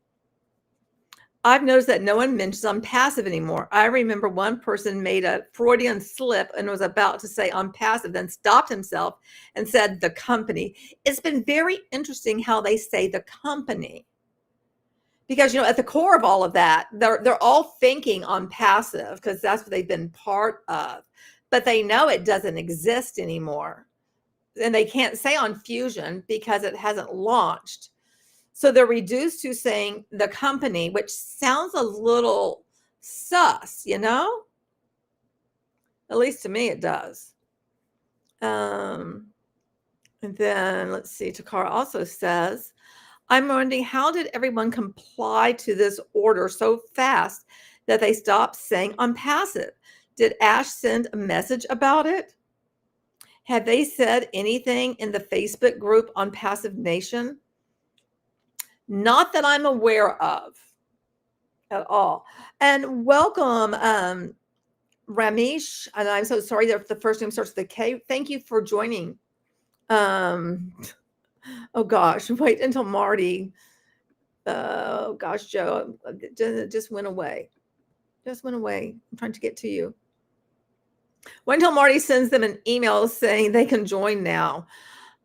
I've noticed that no one mentions ONPASSIVE anymore. I remember one person made a Freudian slip and was about to say ONPASSIVE, then stopped himself and said the company. It's been very interesting how they say the company. Because, at the core of all of that, they're all thinking ONPASSIVE because that's what they've been part of. But they know it doesn't exist anymore. And they can't say on Fusion because it hasn't launched. So they're reduced to saying the company, which sounds a little sus, At least to me it does. And then let's see, Takara also says, I'm wondering, how did everyone comply to this order so fast that they stopped saying ONPASSIVE? Did Ash send a message about it? Have they said anything in the Facebook group ONPASSIVE Nation? Not that I'm aware of at all. And welcome, Ramesh. And I'm so sorry that the first name starts with a K. Thank you for joining. Oh gosh, wait until Marty. Oh gosh, Joe, it just went away. Just went away. I'm trying to get to you. Wait until Marty sends them an email saying they can join now.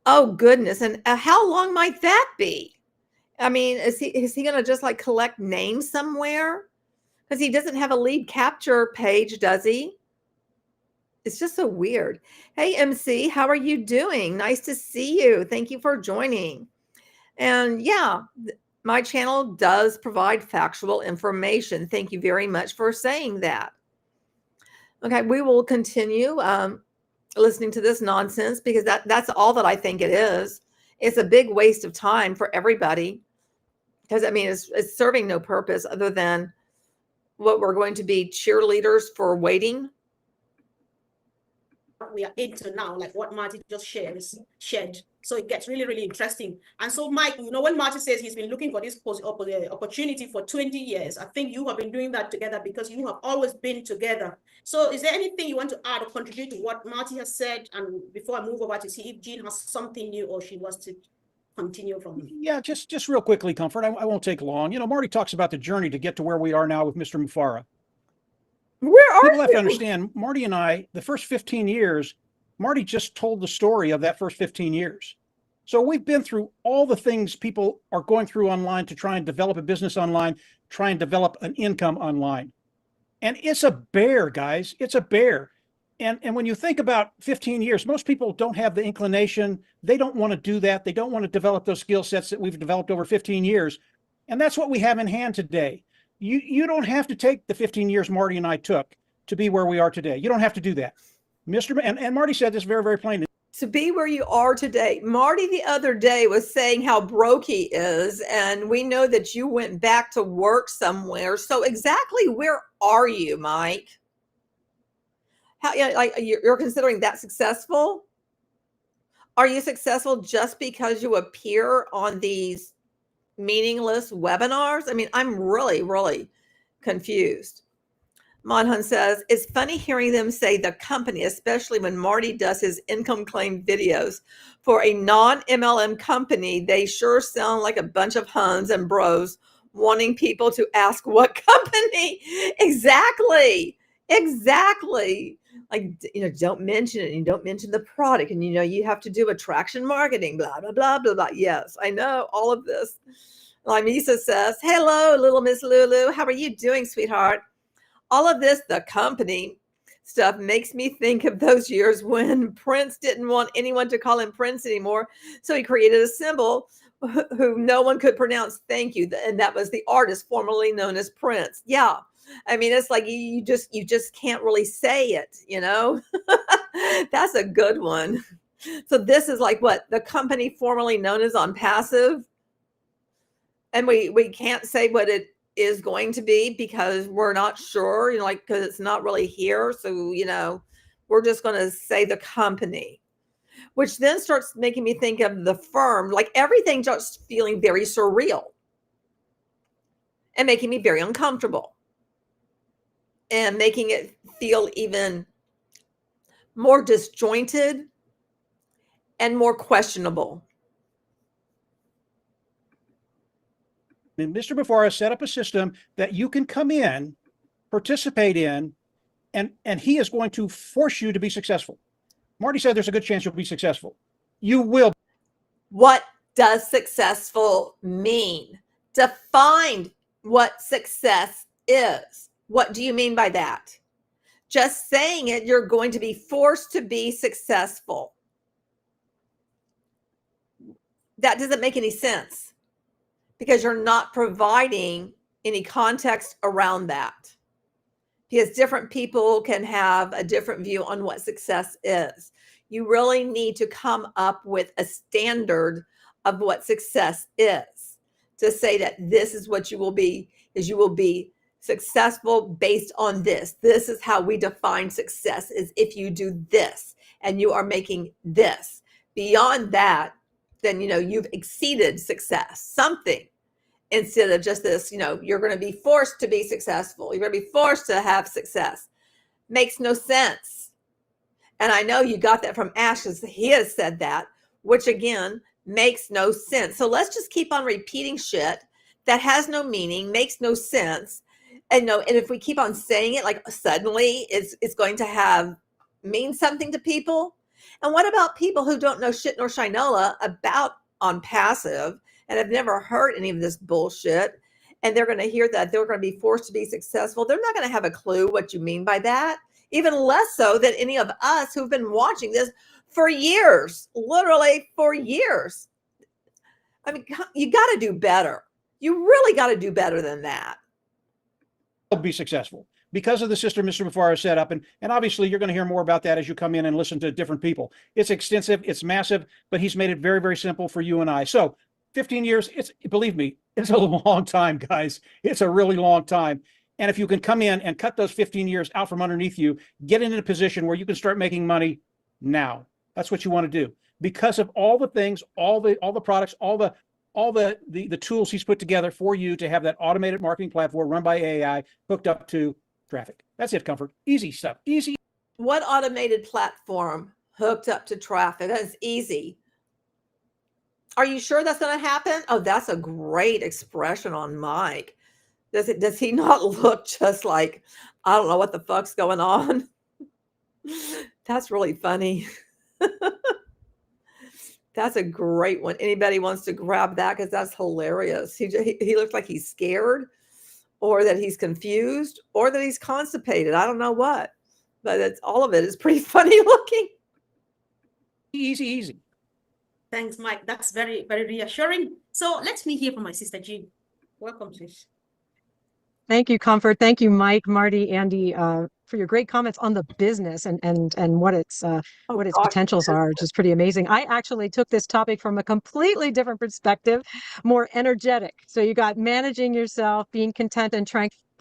Oh goodness, and how long might that be? I mean, is he going to just like collect names somewhere? Because he doesn't have a lead capture page, does he? It's just so weird. Hey, MC, how are you doing? Nice to see you. Thank you for joining. And yeah, my channel does provide factual information. Thank you very much for saying that. Okay, we will continue listening to this nonsense because that's all that I think it is. It's a big waste of time for everybody because, I mean, it's serving no purpose other than what we're going to be cheerleaders for waiting. We are into now, like what Marty just shared. So it gets really, really interesting. And so, Mike, when Marty says he's been looking for this opportunity for 20 years, I think you have been doing that together because you have always been together. So is there anything you want to add or contribute to what Marty has said? And before I move over to see if Jean has something new or she wants to continue from. Yeah, just real quickly, Comfort. I won't take long. Marty talks about the journey to get to where we are now with Mr. Mufara. Where are People have to you? understand, Marty and I, the first 15 years, Marty just told the story of that first 15 years. So we've been through all the things people are going through online to try and develop a business online, try and develop an income online. And it's a bear, guys. It's a bear. And when you think about 15 years, most people don't have the inclination. They don't want to do that. They don't want to develop those skill sets that we've developed over 15 years. And that's what we have in hand today. You don't have to take the 15 years Marty and I took to be where we are today. You don't have to do that. And Marty said this very, very plainly. To be where you are today. Marty the other day was saying how broke he is, and we know that you went back to work somewhere. So exactly where are you, Mike? How, like you're considering that successful? Are you successful just because you appear on these meaningless webinars? I mean, I'm really, really confused. Monhun says, it's funny hearing them say the company, especially when Marty does his income claim videos. For a non-MLM company, they sure sound like a bunch of Huns and bros wanting people to ask what company. Exactly. Exactly. Like, don't mention it. And you don't mention the product. And, you have to do attraction marketing, blah, blah, blah, blah, blah. Yes, I know all of this. Lisa says, hello, little Miss Lulu. How are you doing, sweetheart? All of this, the company stuff, makes me think of those years when Prince didn't want anyone to call him Prince anymore. So he created a symbol who no one could pronounce. Thank you. And that was the artist formerly known as Prince. Yeah. I mean, it's like you just can't really say it, That's a good one. So this is like what the company formerly known as ONPASSIVE. And we can't say what it is going to be because we're not sure, because it's not really here. So, we're just going to say the company, which then starts making me think of the firm, like everything just feeling very surreal and making me very uncomfortable and making it feel even more disjointed and more questionable. And Mr. Before set up a system that you can come in, participate in, and he is going to force you to be successful. Marty said there's a good chance you'll be successful. You will. What does successful mean? Define what success is. What do you mean by that? Just saying it, you're going to be forced to be successful. That doesn't make any sense because you're not providing any context around that. Because different people can have a different view on what success is. You really need to come up with a standard of what success is to say that this is what you will be, is you will be successful based on this. This is how we define success, is if you do this and you are making this. Beyond that, then, you've exceeded success, something. Instead of just this, you're going to be forced to be successful. You're going to be forced to have success. Makes no sense. And I know you got that from Ash, as he has said that, which again, makes no sense. So let's just keep on repeating shit that has no meaning, makes no sense. And if we keep on saying it, like suddenly it's going to mean something to people. And what about people who don't know shit nor shinola about ONPASSIVE and have never heard any of this bullshit, and they're going to hear that they're going to be forced to be successful? They're not going to have a clue what you mean by that, even less so than any of us who've been watching this for years, literally for years. I mean, you got to do better. You really got to do better than that. Be successful because of the system Mr. Before set up. And obviously you're going to hear more about that as you come in and listen to different people. It's extensive, it's massive, but he's made it very, very simple for you and I. So 15 years, believe me, it's a long time, guys. It's a really long time. And if you can come in and cut those 15 years out from underneath you, get into a position where you can start making money now. That's what you want to do because of all the things, all the products, all the tools he's put together for you to have that automated marketing platform run by AI hooked up to traffic. That's it, Comfort. Easy stuff. Easy. What automated platform hooked up to traffic? That's easy. Are you sure that's going to happen? Oh, that's a great expression on Mike. Does he not look just like, I don't know what the fuck's going on? That's really funny. That's a great one. Anybody wants to grab that because that's hilarious. He looks like he's scared, or that he's confused, or that he's constipated. I don't know what, but all of it is pretty funny looking. Easy. Thanks, Mike. That's very, very reassuring. So let me hear from my sister Jean. Welcome, Trish. Thank you, Comfort. Thank you, Mike, Marty, Andy, for your great comments on the business and what its potentials are, which is pretty amazing. I actually took this topic from a completely different perspective, more energetic. So you got managing yourself, being content and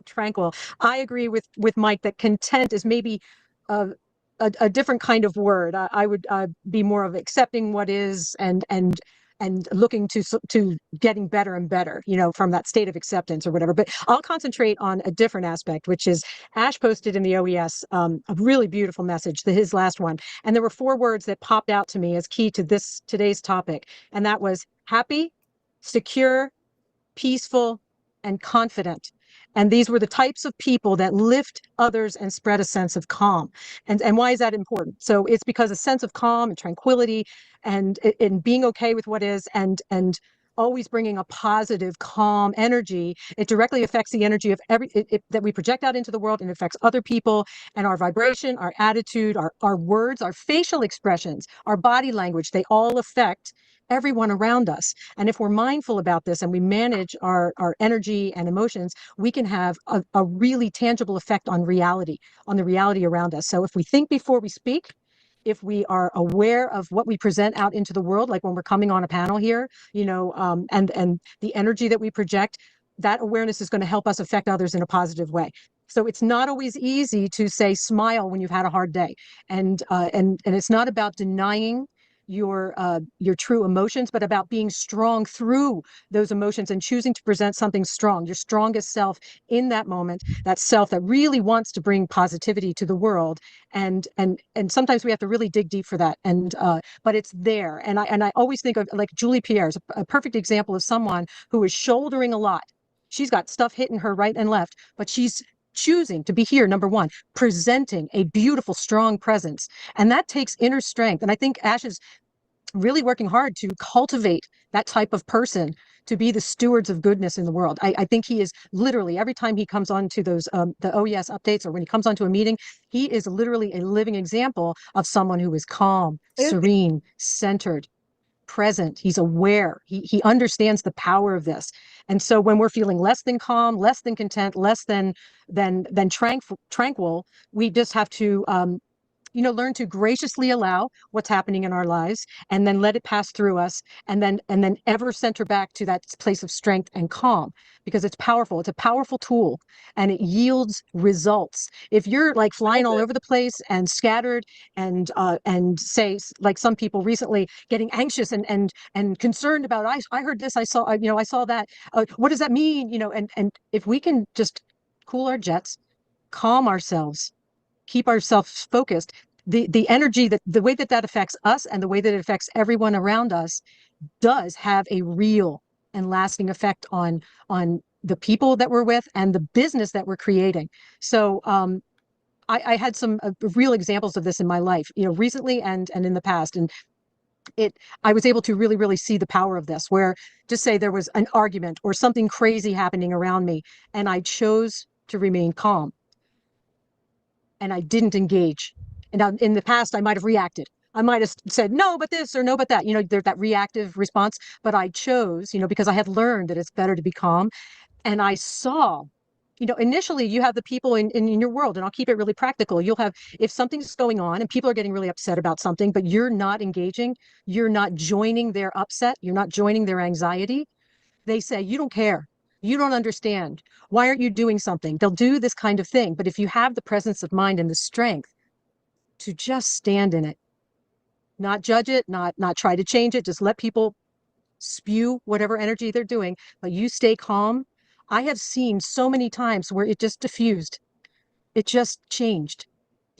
tranquil. I agree with Mike that content is maybe a different kind of word. I would be more of accepting what is and looking to getting better and better, from that state of acceptance or whatever. But I'll concentrate on a different aspect, which is Ash posted in the OES a really beautiful message, his last one. And there were 4 words that popped out to me as key to today's topic. And that was happy, secure, peaceful, and confident. And these were the types of people that lift others and spread a sense of calm. And why is that important? So it's because a sense of calm and tranquility and in being okay with what is and always bringing a positive, calm energy, it directly affects the energy of that we project out into the world, and affects other people and our vibration, our attitude, our words, our facial expressions, our body language. They all affect everyone around us. And if we're mindful about this and we manage our energy and emotions, we can have a really tangible effect on the reality around us. So if we think before we speak, if we are aware of what we present out into the world, like when we're coming on a panel here, and the energy that we project, that awareness is going to help us affect others in a positive way. So it's not always easy to say smile when you've had a hard day, and it's not about denying your true emotions, but about being strong through those emotions and choosing to present something strong, your strongest self in that moment, that self that really wants to bring positivity to the world. And sometimes we have to really dig deep for that. But it's there. And I always think of, like, Julie Pierre is a perfect example of someone who is shouldering a lot. She's got stuff hitting her right and left, but she's choosing to be here, number one, presenting a beautiful, strong presence. And that takes inner strength. And I think Ash is really working hard to cultivate that type of person to be the stewards of goodness in the world. I think he is literally, every time he comes on to those the OES updates, or when he comes onto a meeting, he is literally a living example of someone who is calm, serene, centered, present. He's aware. He understands the power of this. And so when we're feeling less than calm, less than content, less than tranquil, we just have to learn to graciously allow what's happening in our lives, and then let it pass through us, and then ever center back to that place of strength and calm, because it's powerful. It's a powerful tool, and it yields results. If you're like flying all over the place and scattered, and say, like some people recently, getting anxious and concerned about, I heard this, I saw that, what does that mean? And if we can just cool our jets, calm ourselves, keep ourselves focused, the energy, that the way that affects us and the way that it affects everyone around us does have a real and lasting effect on the people that we're with and the business that we're creating. So I had some real examples of this in my life, recently and in the past. And I was able to really, really see the power of this, where, just say there was an argument or something crazy happening around me, and I chose to remain calm. And I didn't engage. And in the past, I might have reacted. I might have said, no, but this, or no, but that, there's that reactive response. But I chose, because I had learned that it's better to be calm. And I saw, initially you have the people in your world, and I'll keep it really practical. You'll have, if something's going on and people are getting really upset about something, but you're not engaging, you're not joining their upset, you're not joining their anxiety, they say, you don't care. You don't understand. Why aren't you doing something? They'll do this kind of thing. But if you have the presence of mind and the strength to just stand in it, not judge it, not try to change it, just let people spew whatever energy they're doing, but you stay calm. I have seen so many times where it just diffused. It just changed.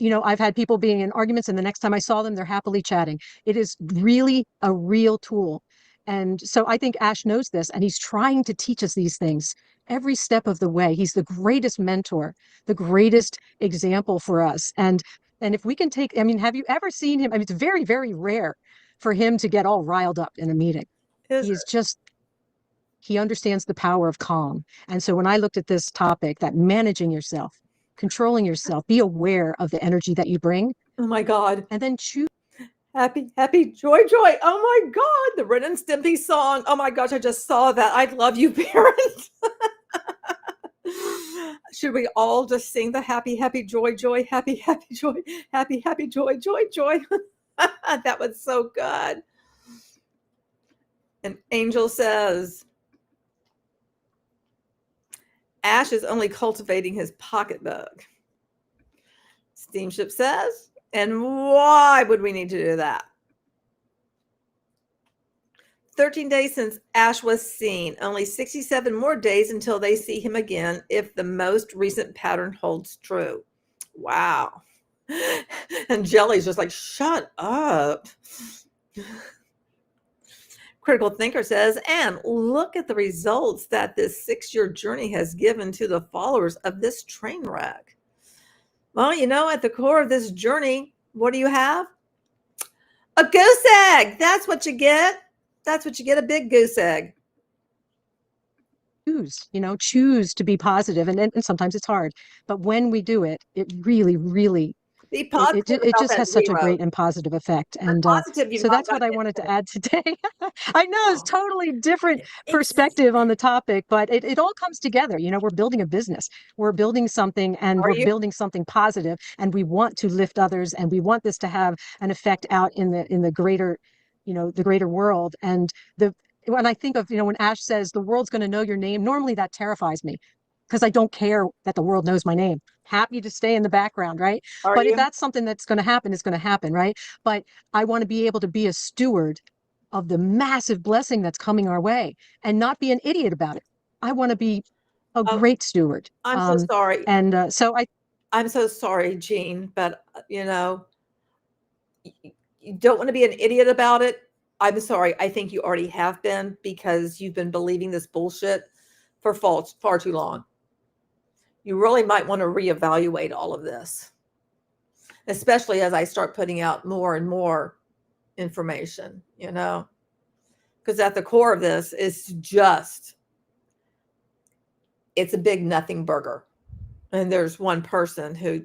I've had people being in arguments, and the next time I saw them, they're happily chatting. It is really a real tool. And so I think Ash knows this, and he's trying to teach us these things every step of the way. He's the greatest mentor, the greatest example for us. And if we can take, have you ever seen him? It's very, very rare for him to get all riled up in a meeting. He understands the power of calm. And so when I looked at this topic, that managing yourself, controlling yourself, be aware of the energy that you bring. Oh my God. And then choose. Happy, happy, joy, joy. Oh my God. The Ren and Stimpy song. Oh my gosh. I just saw that. I love you, parents. Should we all just sing the happy, happy, joy, joy, happy, happy, joy, happy, happy, joy, joy, joy? That was so good. And Angel says, Ash is only cultivating his pocketbook. Steamship says, and why would we need to do that? 13 days since Ash was seen. Only 67 more days until they see him again, if the most recent pattern holds true. Wow. And Jelly's just like, shut up. Critical Thinker says, and look at the results that this 6-year journey has given to the followers of this train wreck. Well, you know, at the core of this journey, what do you have? A goose egg. That's what you get. That's what you get, a big goose egg. Choose to be positive, and sometimes it's hard, but when we do it, it really, really, Be positive it about just that has such a zero. great and positive effect. And Positive, you've so not that's what I gotten wanted to anything. add today. I know it's totally different It's- perspective on the topic, but it all comes together. We're building a business, we're building something, and Are we're you? building something positive, and we want to lift others, and we want this to have an effect out in the greater, the greater world. And when I think of, when Ash says the world's going to know your name, normally that terrifies me because I don't care that the world knows my name. Happy to stay in the background, right? Are But if you? that's something that's going to happen, it's going to happen, right? But I want to be able to be a steward of the massive blessing that's coming our way and not be an idiot about it. I want to be a Oh, great steward. I'm so sorry. And so I'm so sorry, Jean, but you don't want to be an idiot about it. I'm sorry. I think you already have been, because you've been believing this bullshit for far too long. You really might want to reevaluate all of this, especially as I start putting out more and more information, because at the core of this is just, it's a big nothing burger. And there's one person who,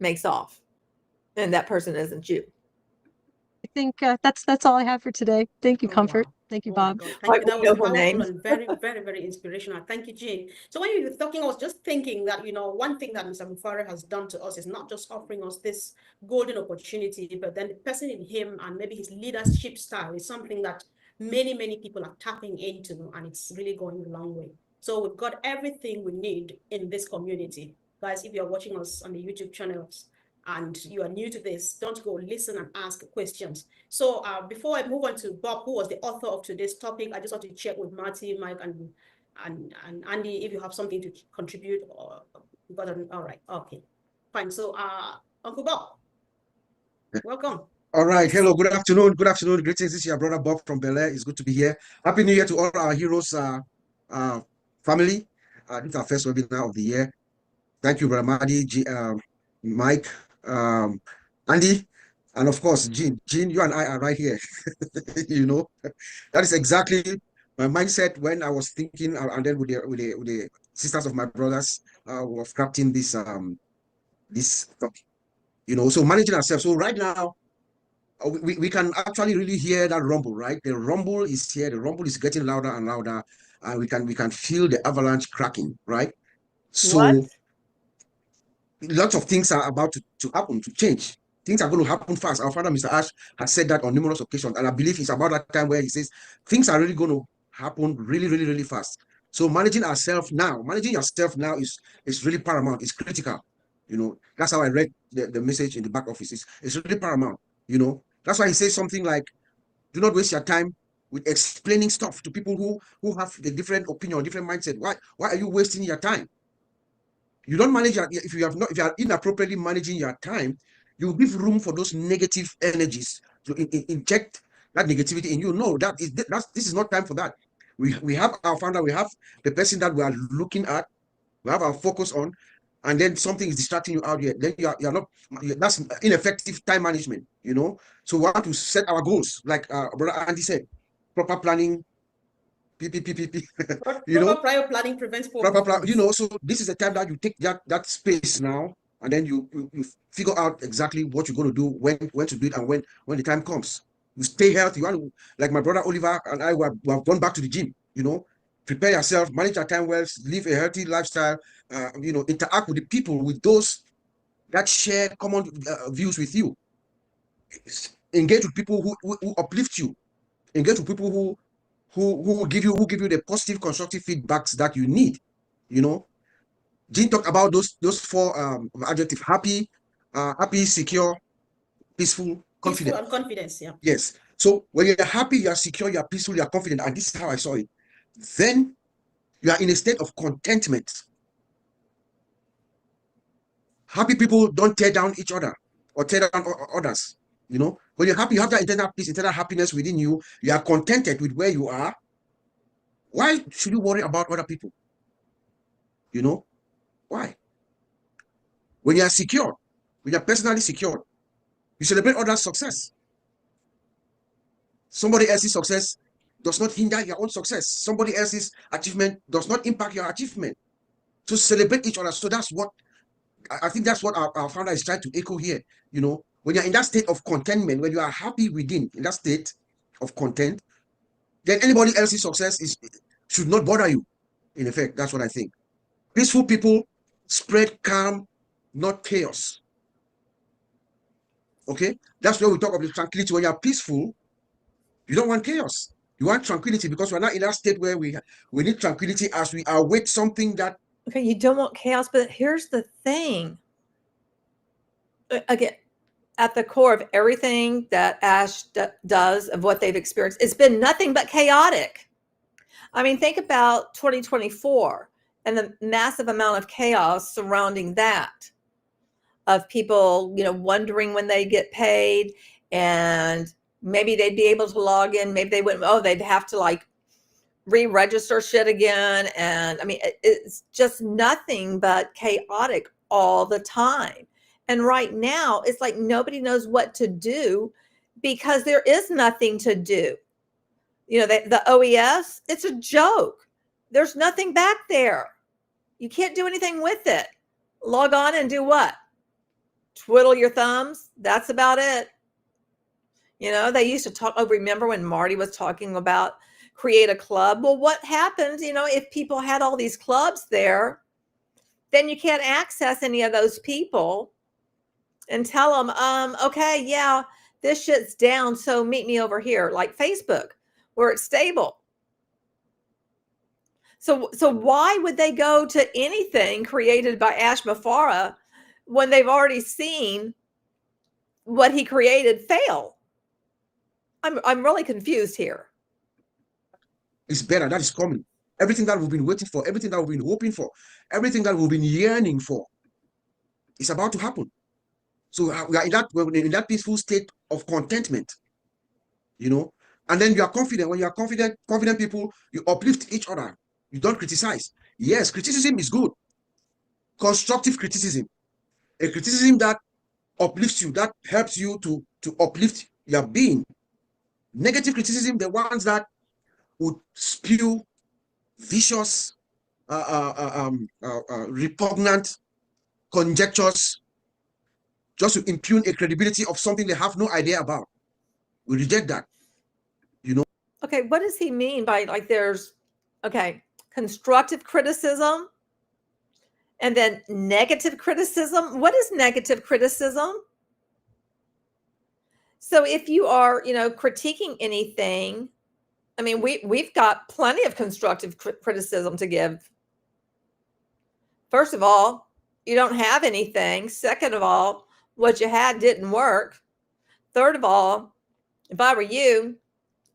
makes off, and that person isn't you. I think that's all I have for today. Thank you, Oh, Comfort. wow. Thank you, Oh my Bob. God. Thank Like, you. That we was know her powerful name. and very, very, very inspirational. Thank you, Jean. So when you were talking, I was just thinking that, one thing that Mr. Mufare has done to us is not just offering us this golden opportunity, but then the person in him and maybe his leadership style is something that many, many people are tapping into, and it's really going a long way. So we've got everything we need in this community. Guys, if you're watching us on the YouTube channels and you are new to this, don't go, listen and ask questions. So before I move on to Bob, who was the author of today's topic, I just want to check with Marty, Mike, and Andy if you have something to contribute. Or all right, okay, fine. So Uncle Bob, welcome. All right. Hello. Good afternoon. Good afternoon. Greetings. This is your brother Bob from Bel Air. It's good to be here. Happy New Year to all our heroes family. This is our first webinar of the year. Thank you, Brother Madi, Mike, Andy, and of course, Jean. Jean, you and I are right here. That is exactly my mindset when I was thinking, and then with the sisters of my brothers, was crafting this topic. So managing ourselves. So right now, we can actually really hear that rumble, right? The rumble is here. The rumble is getting louder and louder, and we can feel the avalanche cracking, right? What? So lots of things are about to happen, to change. Things are going to happen fast. Our father, Mr. Ash, has said that on numerous occasions, and I believe it's about that time where he says things are really going to happen really, really, really fast. So managing yourself now is really paramount. It's critical. That's how I read the message in the back office. It's really paramount. That's why he says something like, "Do not waste your time with explaining stuff to people who have the different opinion, different mindset. Why are you wasting your time? You don't manage if you are inappropriately managing your time, you give room for those negative energies to inject that negativity in you. No, this is not time for that. We have our founder, we have the person that we are looking at, we have our focus on, and then something is distracting you out here. Then you're not. That's ineffective time management. So we want to set our goals, like Brother Andy said, proper planning. Proper prior planning prevents poor performance. So this is the time that you take that space now, and then you figure out exactly what you're going to do, when to do it, and when the time comes. You stay healthy. You want to, like my brother Oliver and I, we have gone back to the gym. Prepare yourself, manage your time well, live a healthy lifestyle. Interact with the people, with those that share common views with you. Engage with people who uplift you. Engage with people who give you the positive, constructive feedbacks that you need. Jean talked about those four adjectives: happy, secure, peaceful, confident. Peaceful and confidence, yeah. Yes. So when you're happy, you're secure, you're peaceful, you're confident, and this is how I saw it. Then you are in a state of contentment. Happy people don't tear down each other or tear down others. When you're happy, you have that internal peace, internal happiness within you. You are contented with where you are. Why should you worry about other people? You know, why? When you are secure, when you are personally secure, you celebrate others' success. Somebody else's success does not hinder your own success. Somebody else's achievement does not impact your achievement. To celebrate each other. So that's what I think that's what our founder is trying to echo here. You know, when you're in that state of contentment, when you are happy within, in that state of content, then anybody else's success should not bother you. In effect, that's what I think. Peaceful people spread calm, not chaos. Okay, that's where we talk about tranquility. When you're peaceful, you don't want chaos. You want tranquility because we're not in that state where we need tranquility as we await something that. Okay, you don't want chaos, but here's the thing. Again, at the core of everything that Ash does, of what they've experienced, it's been nothing but chaotic. I mean, think about 2024 and the massive amount of chaos surrounding that, of people, you know, wondering when they get paid, and maybe they'd be able to log in. Maybe they wouldn't. Oh, they'd have to like re-register shit again. And I mean, it's just nothing but chaotic all the time. And right now it's like nobody knows what to do because there is nothing to do. You know, the OES, it's a joke. There's nothing back there. You can't do anything with it. Log on and do what? Twiddle your thumbs. That's about it. You know, they used to talk. Oh, remember when Marty was talking about create a club? Well, what happens, you know, if people had all these clubs there, then you can't access any of those people and tell them, okay, yeah, this shit's down, so meet me over here, like Facebook, where it's stable. So why would they go to anything created by Ash Mafara when they've already seen what he created fail? I'm really confused here. It's better. That is coming. Everything that we've been waiting for, everything that we've been hoping for, everything that we've been yearning for, is about to happen. So we are in that peaceful state of contentment, you know. And then you are confident. When you are confident people, you uplift each other. You don't criticize. Yes, criticism is good. Constructive criticism, a criticism that uplifts you, that helps you to uplift your being. Negative criticism, the ones that would spew vicious, repugnant conjectures just to impugn a credibility of something they have no idea about. We reject that, you know. Okay, what does he mean by, like, there's, okay, constructive criticism and then negative criticism? What is negative criticism? So if you are, you know, critiquing anything, I mean, we've got plenty of constructive criticism to give. First of all, you don't have anything. Second of all, what you had didn't work. Third of all, if I were you,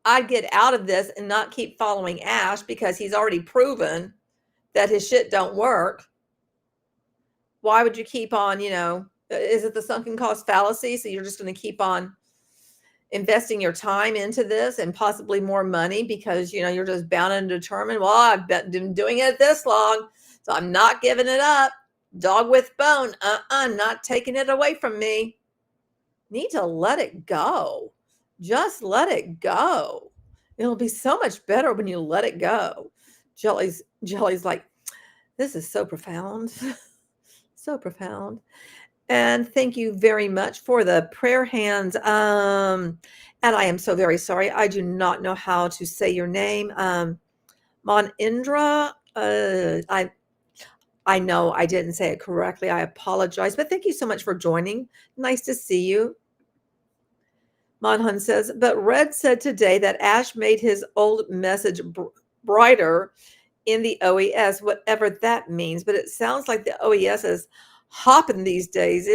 I'd get out of this and not keep following Ash because he's already proven that his shit don't work. Why would you keep on, you know, is it the sunken cost fallacy? So you're just going to keep on investing your time into this and possibly more money because, you know, you're just bound and determined. Well, I've been doing it this long, so I'm not giving it up. Dog with bone. Not taking it away from me. Need to let it go. Just let it go. It'll be so much better when you let it go. Jelly's like, this is so profound. So profound. And thank you very much for the prayer hands. And I am so very sorry. I do not know how to say your name. Mon Indra. I know I didn't say it correctly. I apologize. But thank you so much for joining. Nice to see you. Monhun says, but Red said today that Ash made his old message brighter in the OES, whatever that means. But it sounds like the OES is hopping these days.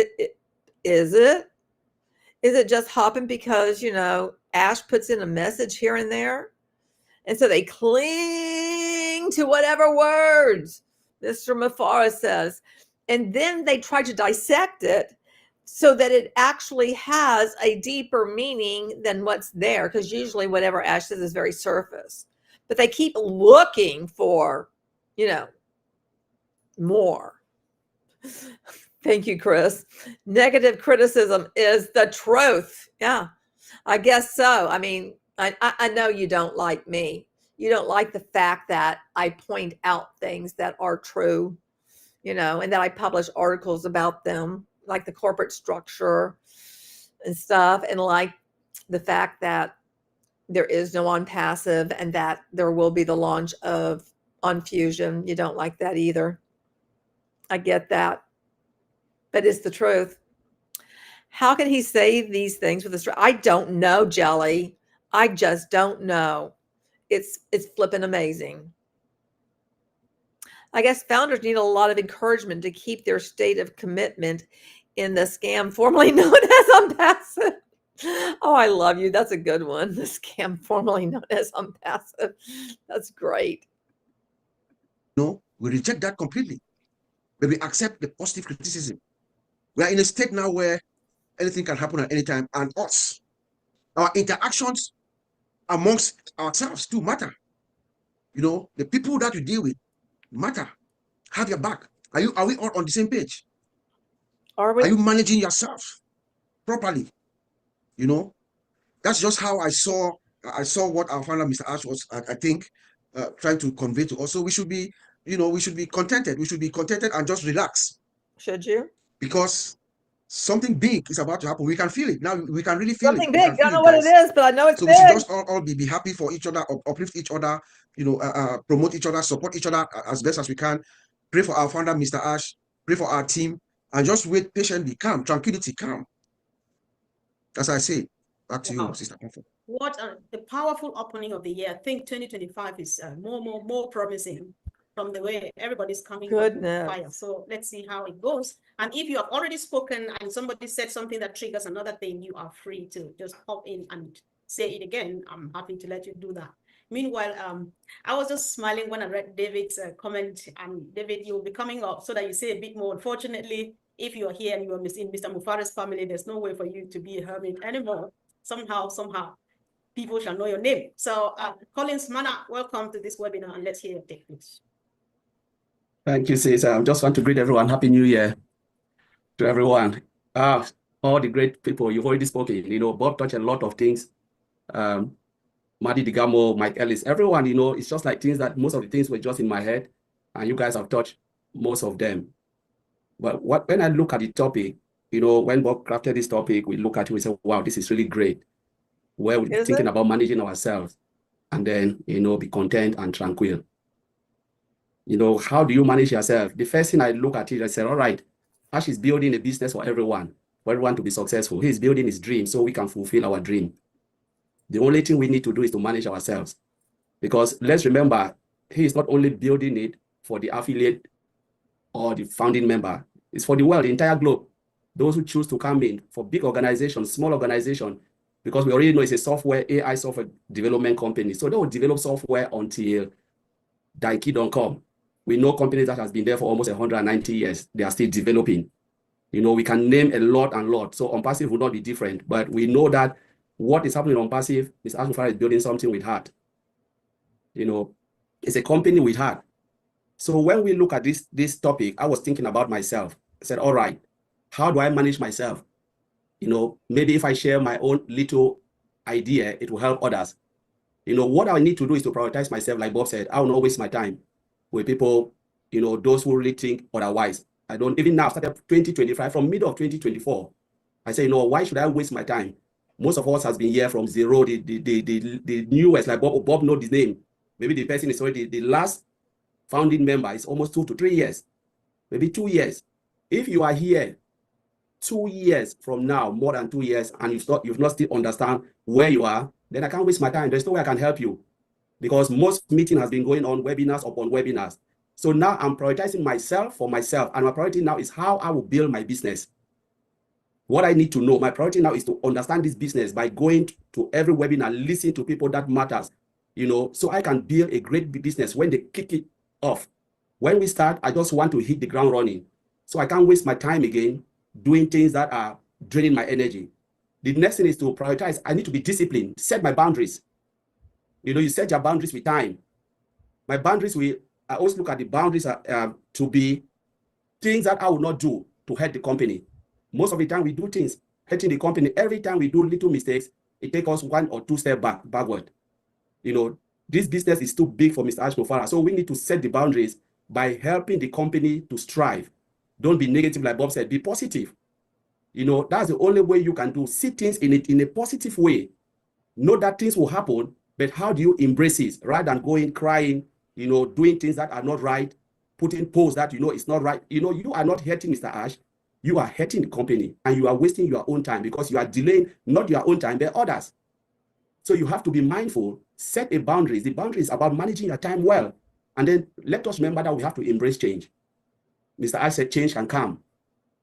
Is it just hopping because, you know, Ash puts in a message here and there? And so they cling to whatever words Mr. Mafara says. And then they try to dissect it so that it actually has a deeper meaning than what's there. Because usually whatever Ash says is very surface, but they keep looking for, more. Thank you, Chris. Negative criticism is the truth. Yeah, I guess so. I mean, I know you don't like me. You don't like the fact that I point out things that are true, and that I publish articles about them, like the corporate structure and stuff, and like the fact that there is no ONPASSIVE and that there will be the launch of OnFusion. You don't like that either. I get that, but it's the truth. How can he say these things with a I don't know, Jelly. I just don't know. It's flipping amazing. I guess founders need a lot of encouragement to keep their state of commitment in the scam formerly known as ONPASSIVE. Oh, I love you. That's a good one. The scam formerly known as ONPASSIVE. That's great. No, we reject that completely. But we accept the positive criticism. We are in a state now where anything can happen at any time, and our interactions amongst ourselves too matter. The people that you deal with matter. Have your back. Are we all on the same page? Are we? Are you managing yourself properly? That's just how I saw what our founder, Mr. Ash, was, I think, trying to convey to us. So we should be, we should be contented. We should be contented and just relax. Should you? Because something big is about to happen. We can feel it now. We can really feel something it. big. Don't know what it is, but I know it's so big. we should just all be happy for each other, uplift each other, promote each other, support each other as best as we can. Pray for our founder, Mr. Ash. Pray for our team, and just wait patiently. Calm, tranquility, calm. As I say, back to you, Sister Comfort. What the powerful opening of the year. I think 2025 is more promising from the way everybody's coming Goodness. up with fire. So let's see how it goes. And if you have already spoken and somebody said something that triggers another thing, you are free to just pop in and say it again. I'm happy to let you do that. Meanwhile, I was just smiling when I read David's comment. And David, you'll be coming up so that you say a bit more. Unfortunately, if you're here and you're in Mr. Mufara's family, there's no way for you to be a hermit anymore. Somehow, people shall know your name. So Collins Mana, welcome to this webinar, and let's hear your take, please. Thank you, sis. I just want to greet everyone. Happy New Year to everyone. All the great people you've already spoken. Bob touched a lot of things. Madi Digamo, Mike Ellis, everyone, it's just like things that most of the things were just in my head, and you guys have touched most of them. But when I look at the topic, when Bob crafted this topic, we look at it, we say, wow, this is really great. Where we're thinking about managing ourselves and then, be content and tranquil. How do you manage yourself? The first thing I look at it, I said, all right, Ash is building a business for everyone to be successful. He's building his dream so we can fulfill our dream. The only thing we need to do is to manage ourselves. Because let's remember, he is not only building it for the affiliate or the founding member, it's for the world, the entire globe. Those who choose to come in, for big organizations, small organizations, because we already know it's a AI software development company. So they will develop software until Daiki don't come. We know companies that has been there for almost 190 years. They are still developing. We can name a lot. So ONPASSIVE will not be different. But we know that what is happening on ONPASSIVE, Mr. Ashmufara is building something with heart. It's a company with heart. So when we look at this topic, I was thinking about myself. I said, all right, how do I manage myself? Maybe if I share my own little idea, it will help others. What I need to do is to prioritize myself. Like Bob said, I will not waste my time with people, those who really think otherwise. I don't, even now, started 2025, from middle of 2024, I say, why should I waste my time? Most of us has been here from zero, the newest, like Bob knows his name. Maybe the person is already, the last founding member is almost 2 to 3 years, maybe 2 years. If you are here 2 years from now, more than 2 years, and you've not still understand where you are, then I can't waste my time. There's no way I can help you, because most meeting has been going on webinars upon webinars. So now I'm prioritizing myself for myself, and my priority now is how I will build my business. What I need to know, my priority now is to understand this business by going to every webinar, listen to people that matters, so I can build a great business when they kick it off. When we start, I just want to hit the ground running. So I can't waste my time again doing things that are draining my energy. The next thing is to prioritize. I need to be disciplined, set my boundaries. You know, you set your boundaries with time. My boundaries I always look at the boundaries to be things that I will not do to hurt the company. Most of the time we do things hurting the company. Every time we do little mistakes, it takes us 1 or 2 steps backward. You know, this business is too big for Mr. Ash Mofara. So we need to set the boundaries by helping the company to strive. Don't be negative, like Bob said, be positive. You know, that's the only way you can see things in a positive way. Know that things will happen, but how do you embrace it rather than going crying, you know, doing things that are not right, putting posts that you know it's not right. You know, you are not hurting Mr. Ash, you are hurting the company, and you are wasting your own time because you are delaying not your own time, but others. So you have to be mindful, set a boundaries. The boundary is about managing your time well. And then let us remember that we have to embrace change. Mr. Ash said change can come.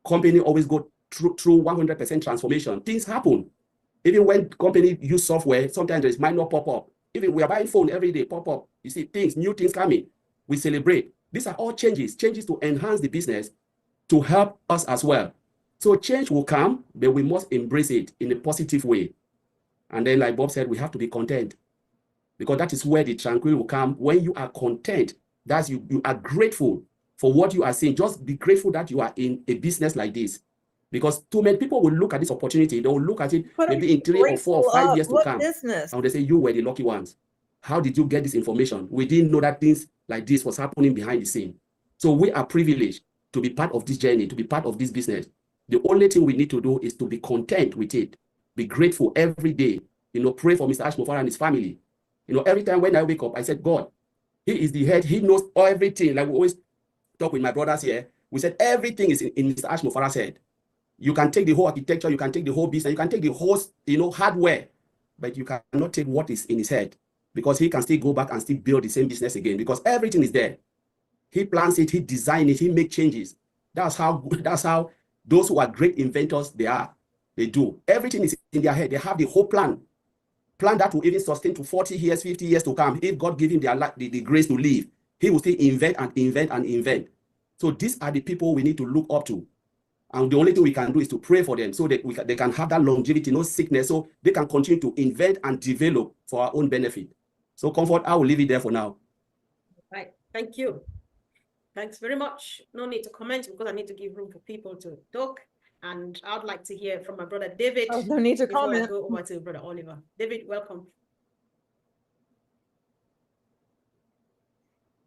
Company always go through 100% transformation. Things happen. Even when company use software, sometimes there's minor pop-up. Even we are buying phone every day, pop-up. You see things, new things coming. We celebrate. These are all changes to enhance the business, to help us as well. So change will come, but we must embrace it in a positive way. And then, like Bob said, we have to be content, because that is where the tranquility will come. When you are content, that's you are grateful for what you are seeing. Just be grateful that you are in a business like this, because too many people will look at this opportunity. They will look at it maybe in 3 or 4 or 5 years to come. Business? And they say, you were the lucky ones. How did you get this information? We didn't know that things like this was happening behind the scene. So we are privileged to be part of this journey, to be part of this business. The only thing we need to do is to be content with it. Be grateful every day. You know, pray for Mr. Ash Mofara and his family. You know, every time when I wake up, I said, God, he is the head. He knows everything. Like we always talk with my brothers here. We said everything is in Mr. Ash Mofara's head. You can take the whole architecture, you can take the whole business, you can take the whole, you know, hardware, but you cannot take what is in his head, because he can still go back and still build the same business again, because everything is there. He plans it, he designs it, he makes changes. That's how those who are great inventors, they do. Everything is in their head. They have the whole plan that will even sustain to 40 years, 50 years to come. If God give him the grace to live, he will still invent and invent and invent. So these are the people we need to look up to. And the only thing we can do is to pray for them so that they can have that longevity, no sickness, so they can continue to invent and develop for our own benefit. So Comfort, I will leave it there for now. Right. Thank you. Thanks very much. No need to comment because I need to give room for people to talk. And I'd like to hear from my brother David. Oh, no need to before comment. I go over to brother Oliver. David, welcome.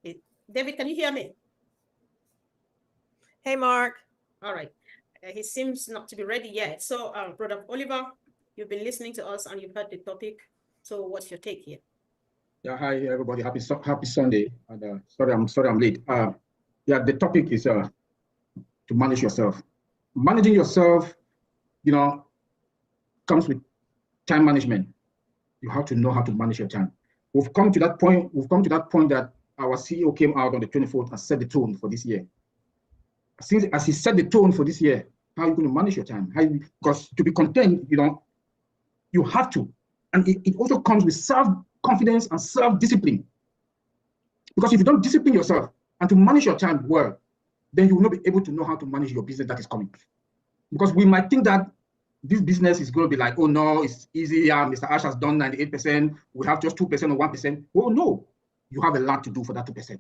David, can you hear me? Hey, Mark. All right. He seems not to be ready yet. So, brother Oliver, you've been listening to us and you've heard the topic. So, what's your take here? Yeah, hi everybody. Happy Sunday. And sorry I'm late. Yeah, the topic is to manage yourself. Managing yourself, you know, comes with time management. You have to know how to manage your time. We've come to that point that our CEO came out on the 24th and set the tone for this year. As he set the tone for this year, how are you going to manage your time? Because to be content, you know, you have to. And it also comes with self-confidence and self-discipline. Because if you don't discipline yourself and to manage your time well, then you will not be able to know how to manage your business that is coming. Because we might think that this business is going to be like, oh no, it's easy. Yeah, Mr. Ash has done 98%. We have just 2% or 1%. Well, no, you have a lot to do for that 2%.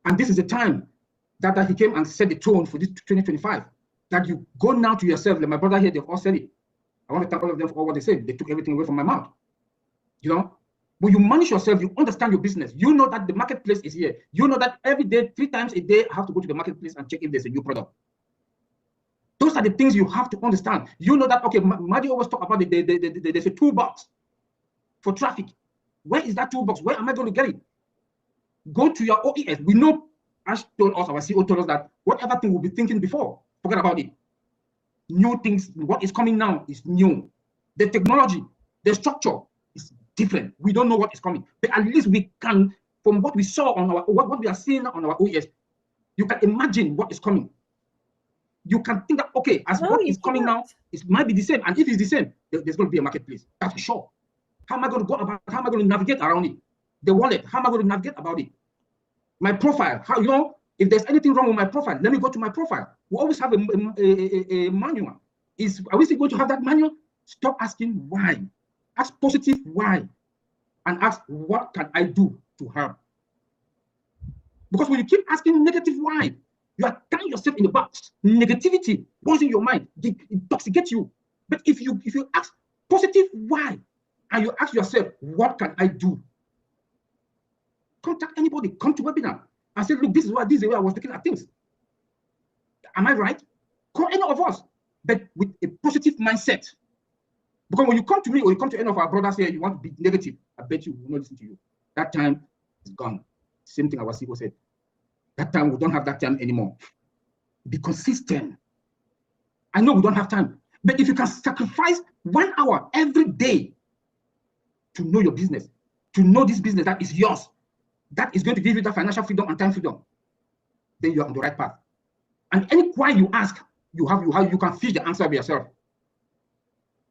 And this is the time that he came and set the tone for this 2025. That you go now to yourself, like my brother here, they've all said it. I want to thank all of them for all what they said. They took everything away from my mouth. You know, when you manage yourself, you understand your business. You know that the marketplace is here. You know that every day, 3 times a day, I have to go to the marketplace and check if there's a new product. Those are the things you have to understand. You know that, okay, Maddie always talk about there's a toolbox for traffic. Where is that toolbox? Where am I going to get it? Go to your OES. We know, Ash told us, our CEO told us that whatever thing we'll be thinking before, forget about it. New things, what is coming now is new. The technology, the structure is different. We don't know what is coming, but at least we can, from what we saw on what we are seeing on our OES, you can imagine what is coming. You can think that, okay, what is coming now, it might be the same. And if it's the same, there's going to be a marketplace. That's for sure. How am I going to go about, how am I going to navigate around it? The wallet, how am I going to navigate about it? My profile, how, you know, If there's anything wrong with my profile, let me go to my profile. We always have a manual. Are we still going to have that manual? Stop asking why. Ask positive why. And ask, what can I do to help? Because when you keep asking negative why, you are tying yourself in a box. Negativity goes in your mind, it intoxicates you. But if you ask positive why, and you ask yourself, what can I do? Contact anybody, come to webinar, and say, look, this is the way I was looking at things. Am I right? Call any of us, but with a positive mindset. Because when you come to me or you come to any of our brothers here, you want to be negative, I bet you will not listen to you. That time is gone. Same thing our CEO said. That time, we don't have that time anymore. Be consistent. I know we don't have time, but if you can sacrifice 1 hour every day to know your business, to know this business that is yours, that is going to give you that financial freedom and time freedom, then you are on the right path. And any why you ask, you can feel the answer by yourself.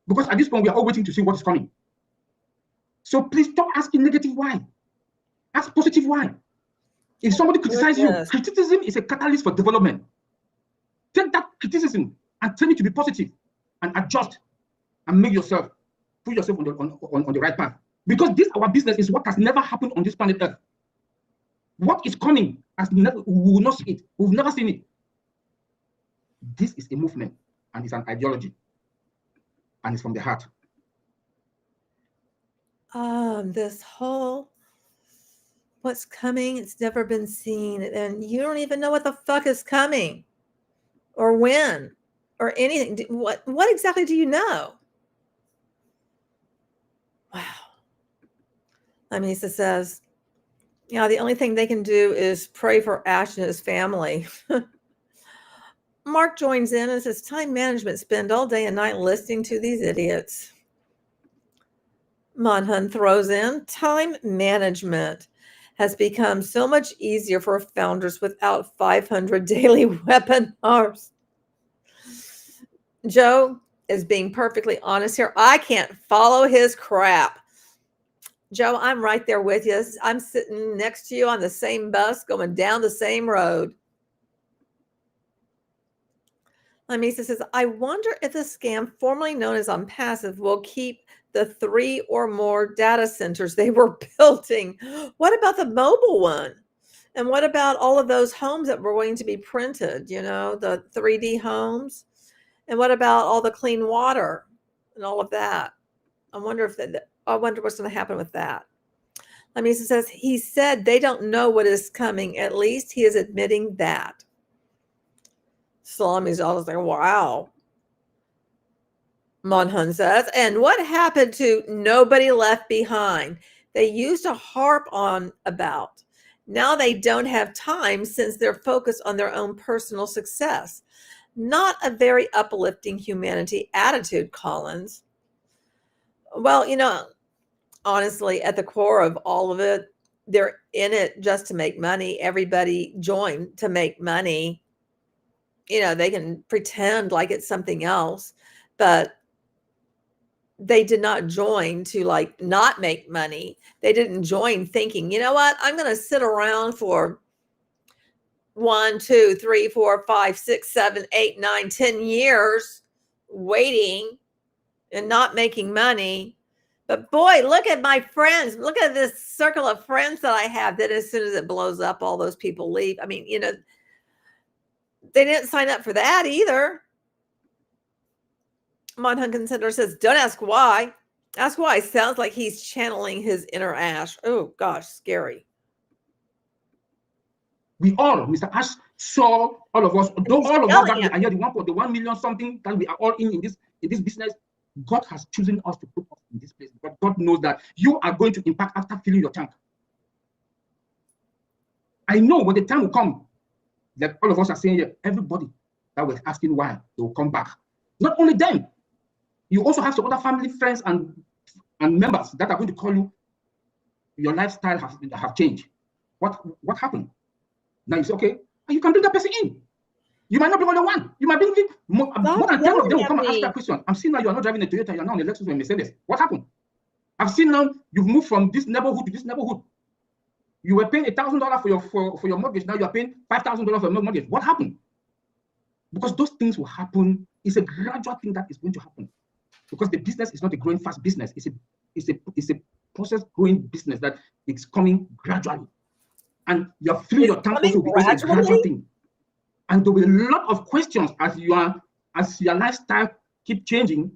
Because at this point, we are all waiting to see what is coming. So please stop asking negative why. Ask positive why. If somebody criticizes you, criticism is a catalyst for development. Take that criticism and turn it to be positive and adjust and make yourself, put yourself on the right path. Because this, our business, is what has never happened on this planet Earth. What is coming has never, we will not see it. We've never seen it. This is a movement and it's an ideology. And it's from the heart. This whole what's coming, it's never been seen, and you don't even know what the fuck is coming or when or anything. What exactly do you know? Wow. Lamisa says, yeah, the only thing they can do is pray for Ash and his family. Mark joins in and says, time management, spend all day and night listening to these idiots. Monhun throws in, time management has become so much easier for founders without 500 daily webinars. Joe is being perfectly honest here. I can't follow his crap. Joe, I'm right there with you. I'm sitting next to you on the same bus going down the same road. Lamisa says, I wonder if the scam formerly known as ONPASSIVE will keep the 3 or more data centers they were building. What about the mobile one? And what about all of those homes that were going to be printed, you know, the 3D homes? And what about all the clean water and all of that? I wonder what's going to happen with that. Lamisa says, he said they don't know what is coming. At least he is admitting that. Salami's always like, wow. Monhun says, and what happened to nobody left behind? They used to harp on about. Now they don't have time since they're focused on their own personal success. Not a very uplifting humanity attitude, Collins. Well, you know, honestly, at the core of all of it, they're in it just to make money. Everybody joined to make money. You know, they can pretend like it's something else, but they did not join to like not make money. They didn't join thinking, you know what, I'm going to sit around for 1, 2, 3, 4, 5, 6, 7, 8, 9, 10 years waiting and not making money. But boy, look at my friends. Look at this circle of friends that I have that as soon as it blows up, all those people leave. I mean, you know, they didn't sign up for that either. Monhun Consider says, don't ask why. Ask why. Sounds like he's channeling his inner Ash. Oh, gosh, scary. We all, Mr. Ash saw all of us, though all of us that we are here, the 1 million something that we are all in this business, God has chosen us to put us in this place. But God knows that you are going to impact after filling your tank. I know when the time will come, that all of us are saying here, everybody that was asking why, they will come back. Not only them, you also have some other family, friends, and members that are going to call you. Your lifestyle have changed. What happened? Now you say, okay, and you can bring that person in. You might not be only one. You might be more than 10 of them will come and ask that question. I'm seeing now you are not driving a Toyota, you are now on a Lexus or a Mercedes. What happened? I've seen now you've moved from this neighborhood to this neighborhood. You were paying $1,000 for your mortgage. Now you are paying $5,000 for your mortgage. What happened? Because those things will happen. It's a gradual thing that is going to happen. Because the business is not a growing fast business. It's a process growing business that is coming gradually. And you're filling your tank also because it's a gradual thing. And there will be a lot of questions as your lifestyle keep changing.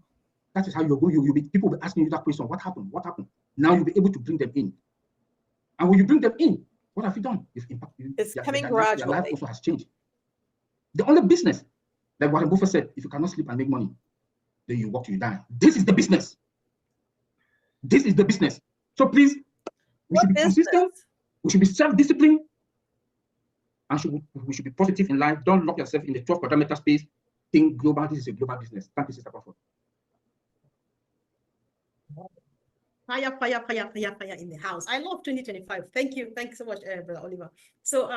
That is how you'll be people will be asking you that question. What happened? What happened? Now you'll be able to bring them in. And when you bring them in, what have you done? You've impacted. It's coming gradually. Your life also has changed. The only business, like Warren Buffett said, if you cannot sleep and make money, then you work till you die. This is the business. This is the business. So please, we should be consistent. We should be self-disciplined. And we should be positive in life. Don't lock yourself in the 12 quadrimeter space. Think global. This is a global business. Thank you, Sister Crawford. Fire, fire, fire, fire, fire in the house. I love 2025. Thank you. Thank you so much, Brother Oliver. So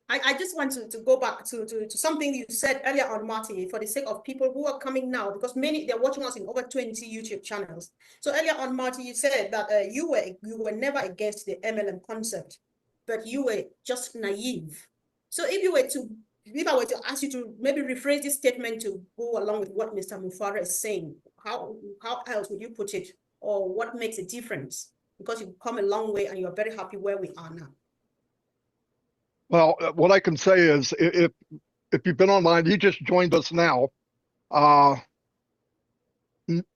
I just want to go back to something you said earlier on, Marty, for the sake of people who are coming now, because they're watching us in over 20 YouTube channels. So earlier on, Marty, you said that you were never against the MLM concept, but you were just naive. So if I were to ask you to maybe rephrase this statement to go along with what Mr. Mufara is saying, how else would you put it? Or what makes a difference? Because you've come a long way and you're very happy where we are now. Well, what I can say is if you've been online, you just joined us now.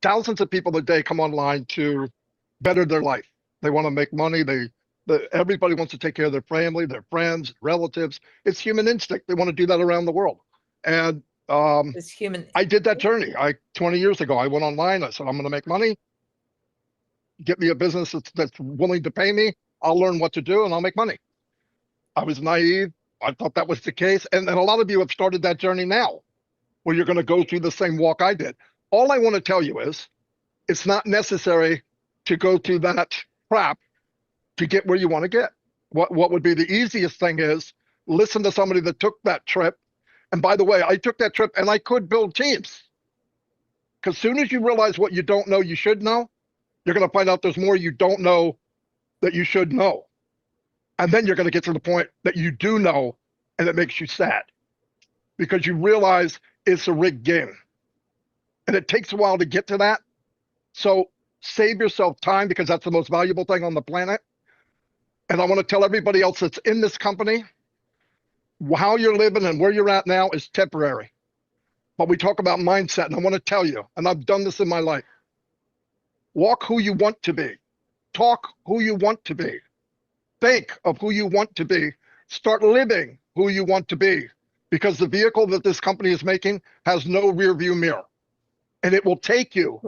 Thousands of people a day come online to better their life. They want to make money. Everybody wants to take care of their family, their friends, relatives. It's human instinct. They want to do that around the world. And it's human. I did that journey. 20 years ago, I went online. I said, I'm going to make money. Get me a business that's willing to pay me. I'll learn what to do and I'll make money. I was naive. I thought that was the case. And a lot of you have started that journey now where you're going to go through the same walk I did. All I want to tell you is it's not necessary to go through that crap to get where you want to get. What would be the easiest thing is listen to somebody that took that trip. And by the way, I took that trip and I could build teams. Because as soon as you realize what you don't know, you should know, you're going to find out there's more you don't know that you should know. And then you're going to get to the point that you do know, and it makes you sad because you realize it's a rigged game. And it takes a while to get to that. So save yourself time because that's the most valuable thing on the planet. And I want to tell everybody else that's in this company, how you're living and where you're at now is temporary. But we talk about mindset, and I want to tell you, and I've done this in my life, walk who you want to be. Talk who you want to be. Think of who you want to be. Start living who you want to be, because the vehicle that this company is making has no rear view mirror, and it will take you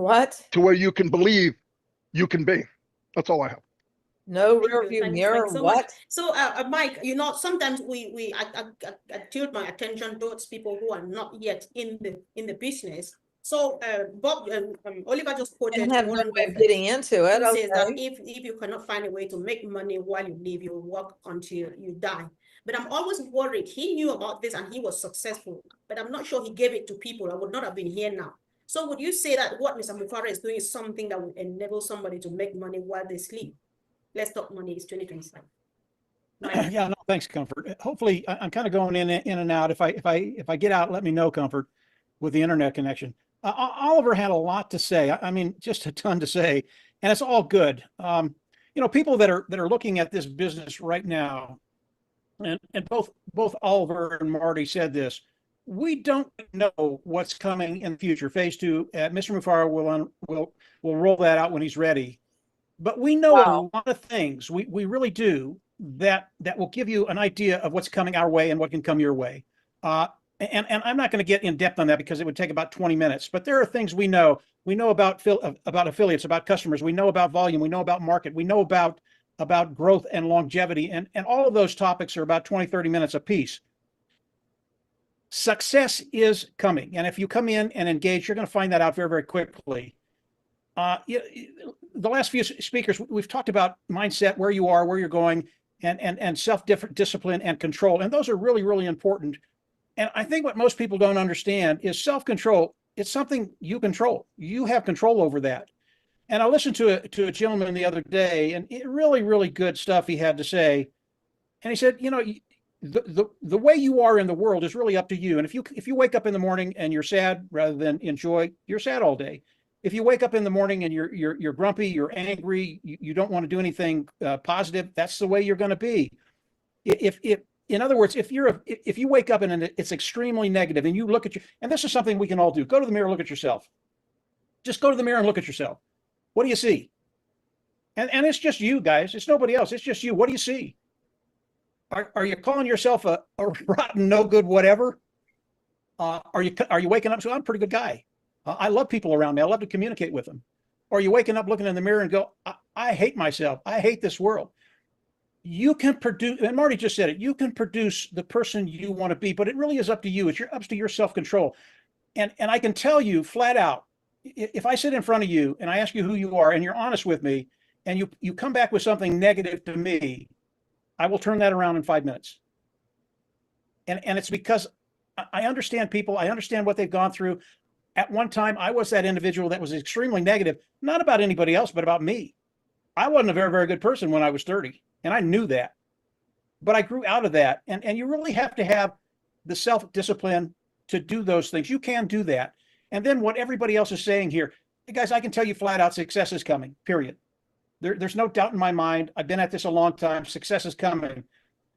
to where you can believe you can be. That's all I have. No rear view mirror. So what? Much. So, Mike, sometimes I tilt my attention towards people who are not yet in the business. So, Bob Oliver just quoted And have no Warren way of Buffett, getting into it. who says that Okay. if you cannot find a way to make money while you live, you will work until you die. But I'm always worried. He knew about this and he was successful, but I'm not sure he gave it to people. I would not have been here now. So would you say that what Mr. Mufara is doing is something that would enable somebody to make money while they sleep? Let's talk money. It's 2025. Yeah, no, thanks, Comfort. Hopefully, I'm kind of going in and out. If I get out, let me know, Comfort, with the internet connection. Oliver had a lot to say. I mean, just a ton to say, and it's all good. People that are looking at this business right now, and both Oliver and Marty said this. We don't know what's coming in the future. Phase 2, Mr. Mufara will roll that out when he's ready. But we know a lot of things. We really do that will give you an idea of what's coming our way and what can come your way. And I'm not going to get in depth on that because it would take about 20 minutes. But there are things we know. We know about affiliates, about customers. We know about volume. We know about market. We know about growth and longevity. And all of those topics are about 20, 30 minutes apiece. Success is coming. And if you come in and engage, you're going to find that out very, very quickly. The last few speakers, we've talked about mindset, where you are, where you're going, and self-discipline and control. And those are really, really important. And I think what most people don't understand is self-control. It's something you control. You have control over that. And I listened to a gentleman the other day, and really, really good stuff he had to say. And he said, you know, the way you are in the world is really up to you. And if you wake up in the morning and you're sad rather than enjoy, you're sad all day. If you wake up in the morning and you're grumpy, you're angry, you don't want to do anything positive, that's the way you're going to be. If in other words, if you wake up and it's extremely negative, and you look at and this is something we can all do. Go to the mirror, look at yourself. Just go to the mirror and look at yourself. What do you see? And it's just you, guys. It's nobody else. It's just you. What do you see? Are you calling yourself a rotten, no good, whatever? Are you waking up? So I'm a pretty good guy. I love people around me. I love to communicate with them. Or are you waking up, looking in the mirror, and go, I hate myself. I hate this world. You can produce, and Marty just said it. You can produce the person you want to be, but it really is up to you. It's up to your self-control. And I can tell you flat out, if I sit in front of you and I ask you who you are, and you're honest with me, and you come back with something negative to me, I will turn that around in 5 minutes. And it's because I understand people. I understand what they've gone through. At one time, I was that individual that was extremely negative, not about anybody else, but about me. I wasn't a very, very good person when I was 30, and I knew that. But I grew out of that. And you really have to have the self-discipline to do those things. You can do that. And then what everybody else is saying here, guys, I can tell you flat out, success is coming, period. There's no doubt in my mind. I've been at this a long time. Success is coming.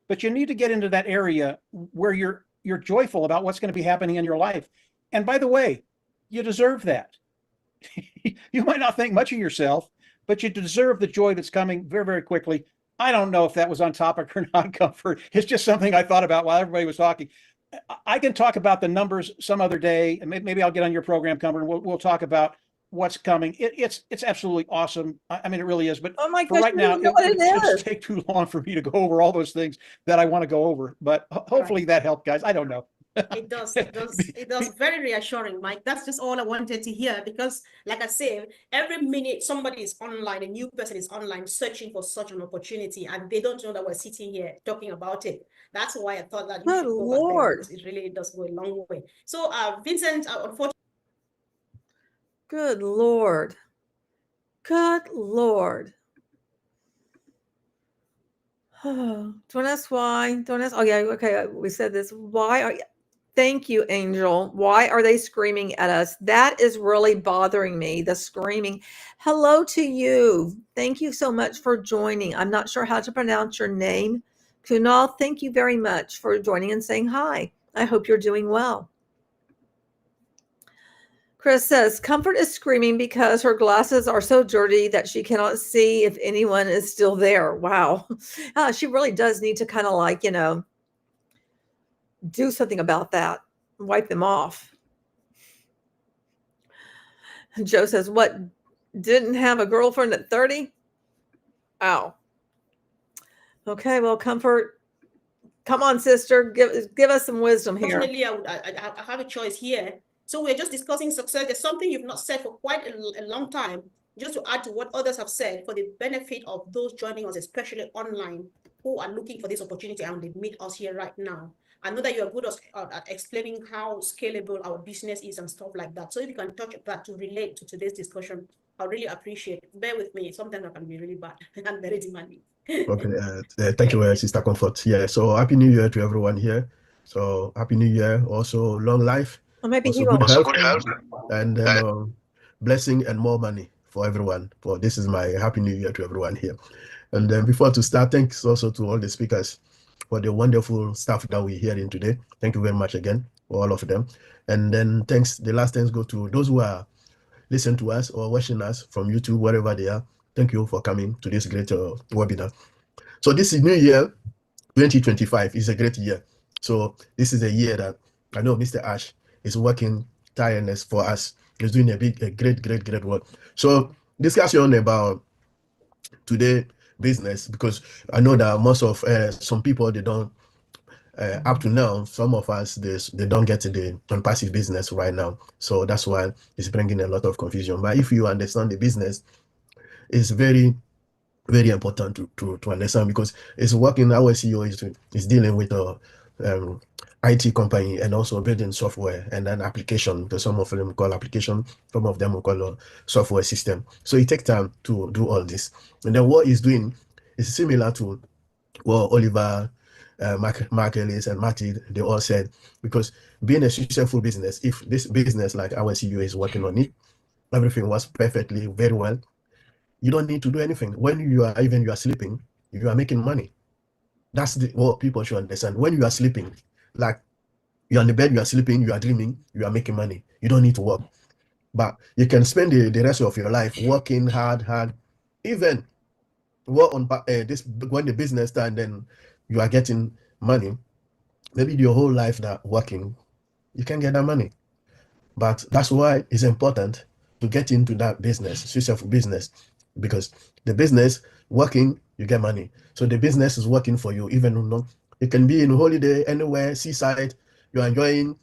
But you need to get into that area where you're joyful about what's going to be happening in your life. And by the way, you deserve that. You might not think much of yourself, but you deserve the joy that's coming very, very quickly. I don't know if that was on topic or not, Comfort. It's just something I thought about while everybody was talking. I can talk about the numbers some other day, and maybe I'll get on your program, Comfort, and we'll talk about what's coming. It's absolutely awesome. I mean, it really is. But Oh my for gosh, right now, it it's going to is. take too long for me to go over all those things that I want to go over. But hopefully that helped, guys. I don't know. It does. Very reassuring, Mike. That's just all I wanted to hear, because like I said, every minute somebody is online, a new person is online searching for such an opportunity, and they don't know that we're sitting here talking about it. That's why I thought that you Good should go Lord. back there. It really does go a long way. So Vincent, unfortunately, Good Lord. Good Lord. Don't ask why. Don't ask. Oh, yeah. Okay. We said this. Why are you? Thank you, Angel. Why are they screaming at us? That is really bothering me, the screaming. Hello to you. Thank you so much for joining. I'm not sure how to pronounce your name. Kunal, thank you very much for joining and saying hi. I hope you're doing well. Chris says, Comfort is screaming because her glasses are so dirty that she cannot see if anyone is still there. Wow. She really does need to kind of like, do something about that. Wipe them off. Joe says, what, didn't have a girlfriend at 30? Ow. Okay, well, Comfort, come on, sister. Give us some wisdom here. unfortunately, I have a choice here. So we're just discussing success. There's something you've not said for quite a long time, just to add to what others have said for the benefit of those joining us, especially online, who are looking for this opportunity and they meet us here right now. I know that you are good at explaining how scalable our business is and stuff like that. So if you can touch that to relate to today's discussion, I really appreciate it. Bear with me. Sometimes I can be really bad and very demanding. Okay, thank you, Sister Comfort. Yeah, so Happy New Year to everyone here. So Happy New Year, also long life, Well, maybe also he good won't. health, and then blessing and more money for everyone. For this is my Happy New Year to everyone here. And then before to start, thanks also to all the speakers for the wonderful stuff that we're hearing today. Thank you very much again for all of them. And then the last thanks go to those who are listening to us or watching us from YouTube, wherever they are. Thank you for coming to this great webinar. So this is New Year 2025 is a great year. So this is a year that I know Mr. Ash is working tireless for us. He's doing a great work. So discussion about today business, because I know that most of some people, they don't up to now, some of us they don't get the passive business right now. So that's why it's bringing a lot of confusion. But if you understand the business, it's very important to understand, because it's working. Our CEO is dealing with IT company and also building software and then application, because some of them call application, some of them will call a software system. So it takes time to do all this. And then what he's doing is similar to what Oliver, Mark Ellis and Marty, they all said, because being a successful business, if this business like our CEO is working on it, everything was perfectly very well, you don't need to do anything. When you are sleeping, you are making money. That's what people should understand. When you are sleeping, like you're on the bed, you are sleeping, you are dreaming, you are making money. You don't need to work. But you can spend the rest of your life working hard, even work on this when the business starts, then you are getting money. Maybe your whole life that working, you can get that money. But that's why it's important to get into that business, successful business, because the business working, you get money. So the business is working for you, even though it can be in a holiday anywhere, seaside, you're enjoying,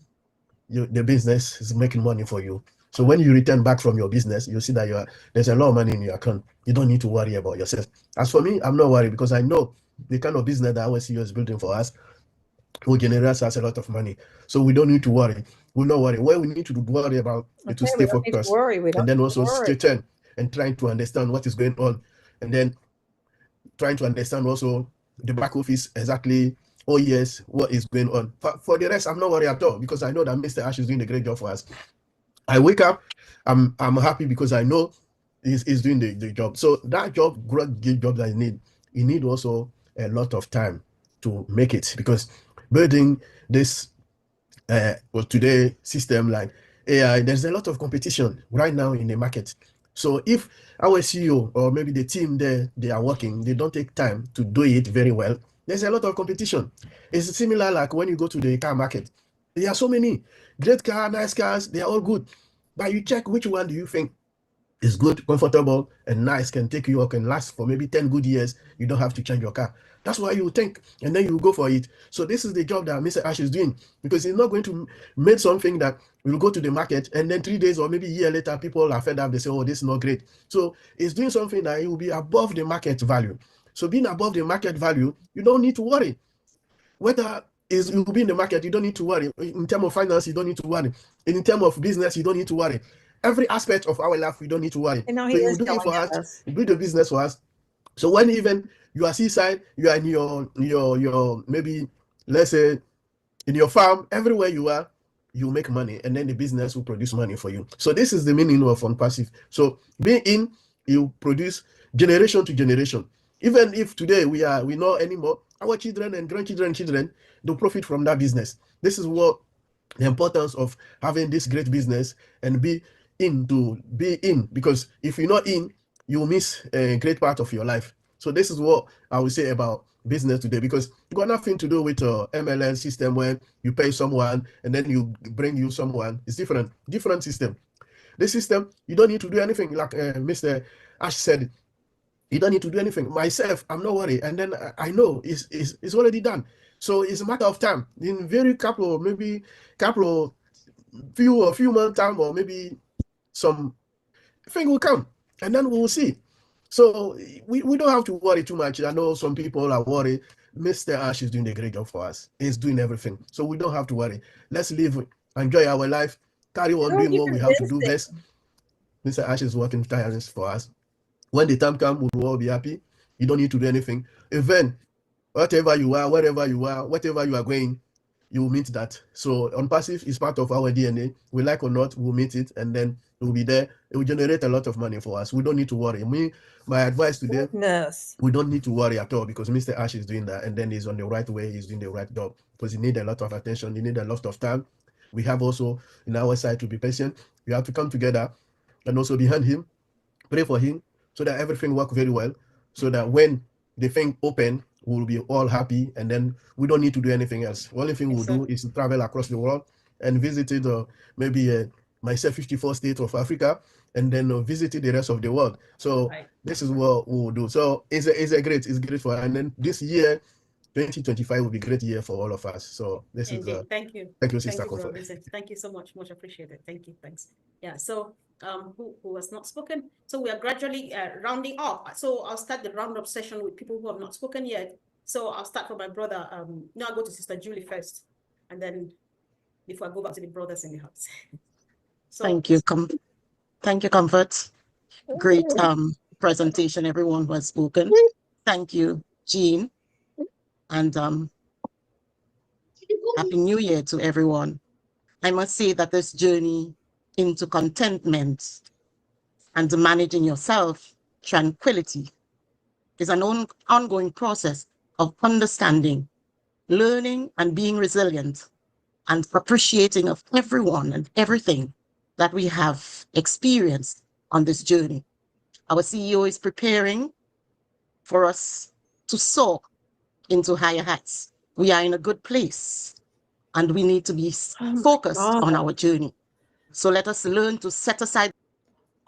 the business is making money for you. So when you return back from your business, you see that there's a lot of money in your account. You don't need to worry about yourself. As for me, I'm not worried because I know the kind of business that our CEO is building for us will generate us a lot of money. So we don't need to worry. We're not worried. What we need to worry about is to stay focused and then also stay tuned and trying to understand what is going on, and then trying to understand also the back office exactly. Oh yes, what is going on? For the rest, I'm not worried at all because I know that Mr. Ash is doing a great job for us. I wake up, I'm happy because I know he's doing the job. So that job, great job that you need also a lot of time to make it, because building this today system like AI, there's a lot of competition right now in the market. So if our CEO or maybe the team there, they are working, they don't take time to do it very well, there's a lot of competition. It's similar like when you go to the car market. There are so many great cars, nice cars, they are all good. But you check which one do you think is good, comfortable, and nice, can take you or can last for maybe 10 good years. You don't have to change your car. That's why you think, and then you go for it. So this is the job that Mr. Ash is doing, because he's not going to make something that will go to the market and then 3 days or maybe a year later, people are fed up. They say, oh, this is not great. So he's doing something that it will be above the market value. So being above the market value, you don't need to worry. Whether you will be in the market, you don't need to worry. In terms of finance, you don't need to worry. In terms of business, you don't need to worry. Every aspect of our life, we don't need to worry. And now So he you is do it for yelling at us, us. you build the business for us. So when even you are seaside, you are in your maybe, let's say, in your farm, everywhere you are, you make money, and then the business will produce money for you. So this is the meaning of ONPASSIVE. So being in, you produce generation to generation. Even if today we know anymore, our children and grandchildren do profit from that business. This is what the importance of having this great business and be in, because if you're not in, you will miss a great part of your life. So this is what I would say about business today, because it got nothing to do with MLS system where you pay someone and then you bring you someone. It's different system. This system, you don't need to do anything, like Mr. Ash said. You don't need to do anything. Myself, I'm not worried, and then I know it's already done. So it's a matter of time. In very few months time, or maybe some thing will come, and then we will see. So we don't have to worry too much. I know some people are worried. Mr. Ash is doing a great job for us. He's doing everything. So we don't have to worry. Let's live, enjoy our life, carry on doing what we have to do best. Mr. Ash is working tirelessly for us. When the time comes, we will all be happy. You don't need to do anything. Even whatever you are, wherever you are, whatever you are going, you will meet that. So ONPASSIVE is part of our DNA. We like or not, we'll meet it, and then it will be there. It will generate a lot of money for us. We don't need to worry. My advice today, we don't need to worry at all, because Mr. Ash is doing that, and then he's on the right way. He's doing the right job, because he needs a lot of attention. He needs a lot of time. We have also in our side to be patient. We have to come together and also behind him, pray for him, so that everything works very well, so that when the thing open, we'll be all happy, and then we don't need to do anything else. Only thing we'll do is to travel across the world and visit maybe myself 54 states of Africa, and then visit the rest of the world. So this is what we'll do. So it's great for us. And then this year 2025 will be a great year for all of us. So this Indeed. is Thank you, Sister Bro Comfort. Vincent. Thank you so much appreciated. Thank you. Thanks. Yeah. So who has not spoken? So we are gradually rounding up. So I'll start the roundup session with people who have not spoken yet. So I'll start from my brother. No, I'll go to Sister Julie first. and then before I go back to the brothers in the house. So Thank you. Thank you, Comfort. Great presentation, everyone who has spoken. Thank you, Jean. And Happy New Year to everyone. I must say that this journey into contentment and managing yourself, tranquility, is an ongoing process of understanding, learning, and being resilient, and appreciating of everyone and everything that we have experienced on this journey. Our CEO is preparing for us to soar into higher heights. We are in a good place, and we need to be focused on our journey. So let us learn to set aside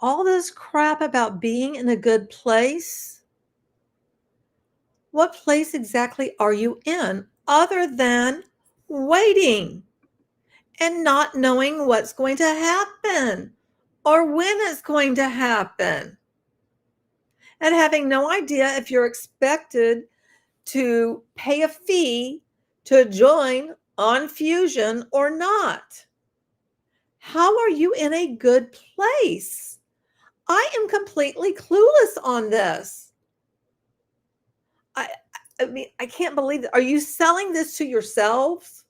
all this crap about being in a good place. What place exactly are you in other than waiting and not knowing what's going to happen or when it's going to happen, and having no idea if you're expected to pay a fee to join on Fusion or not? How are you in a good place? I am completely clueless on this. I mean, I can't believe it. Are you selling this to yourselves?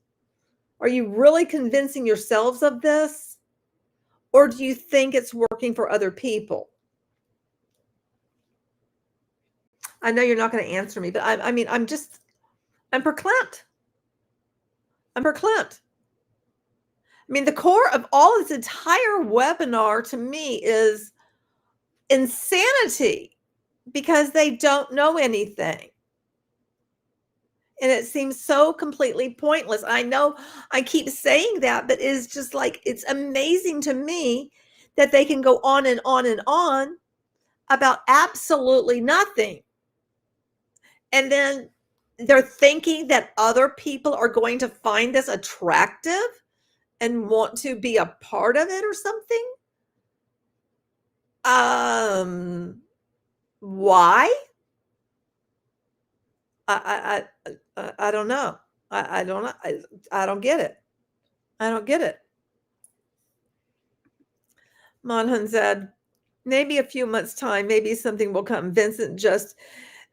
Are you really convincing yourselves of this? Or do you think it's working for other people? I know you're not going to answer me, but I mean, I'm verklempt. I'm verklempt. I mean, the core of all this entire webinar to me is insanity because they don't know anything. And it seems so completely pointless. I know I keep saying that, but it's just like, it's amazing to me that they can go on and on and on about absolutely nothing. And then they're thinking that other people are going to find this attractive and want to be a part of it or something. Why? I don't know. I don't know. I don't get it. I don't get it. Monhan said, maybe a few months' time, maybe something will come. Vincent just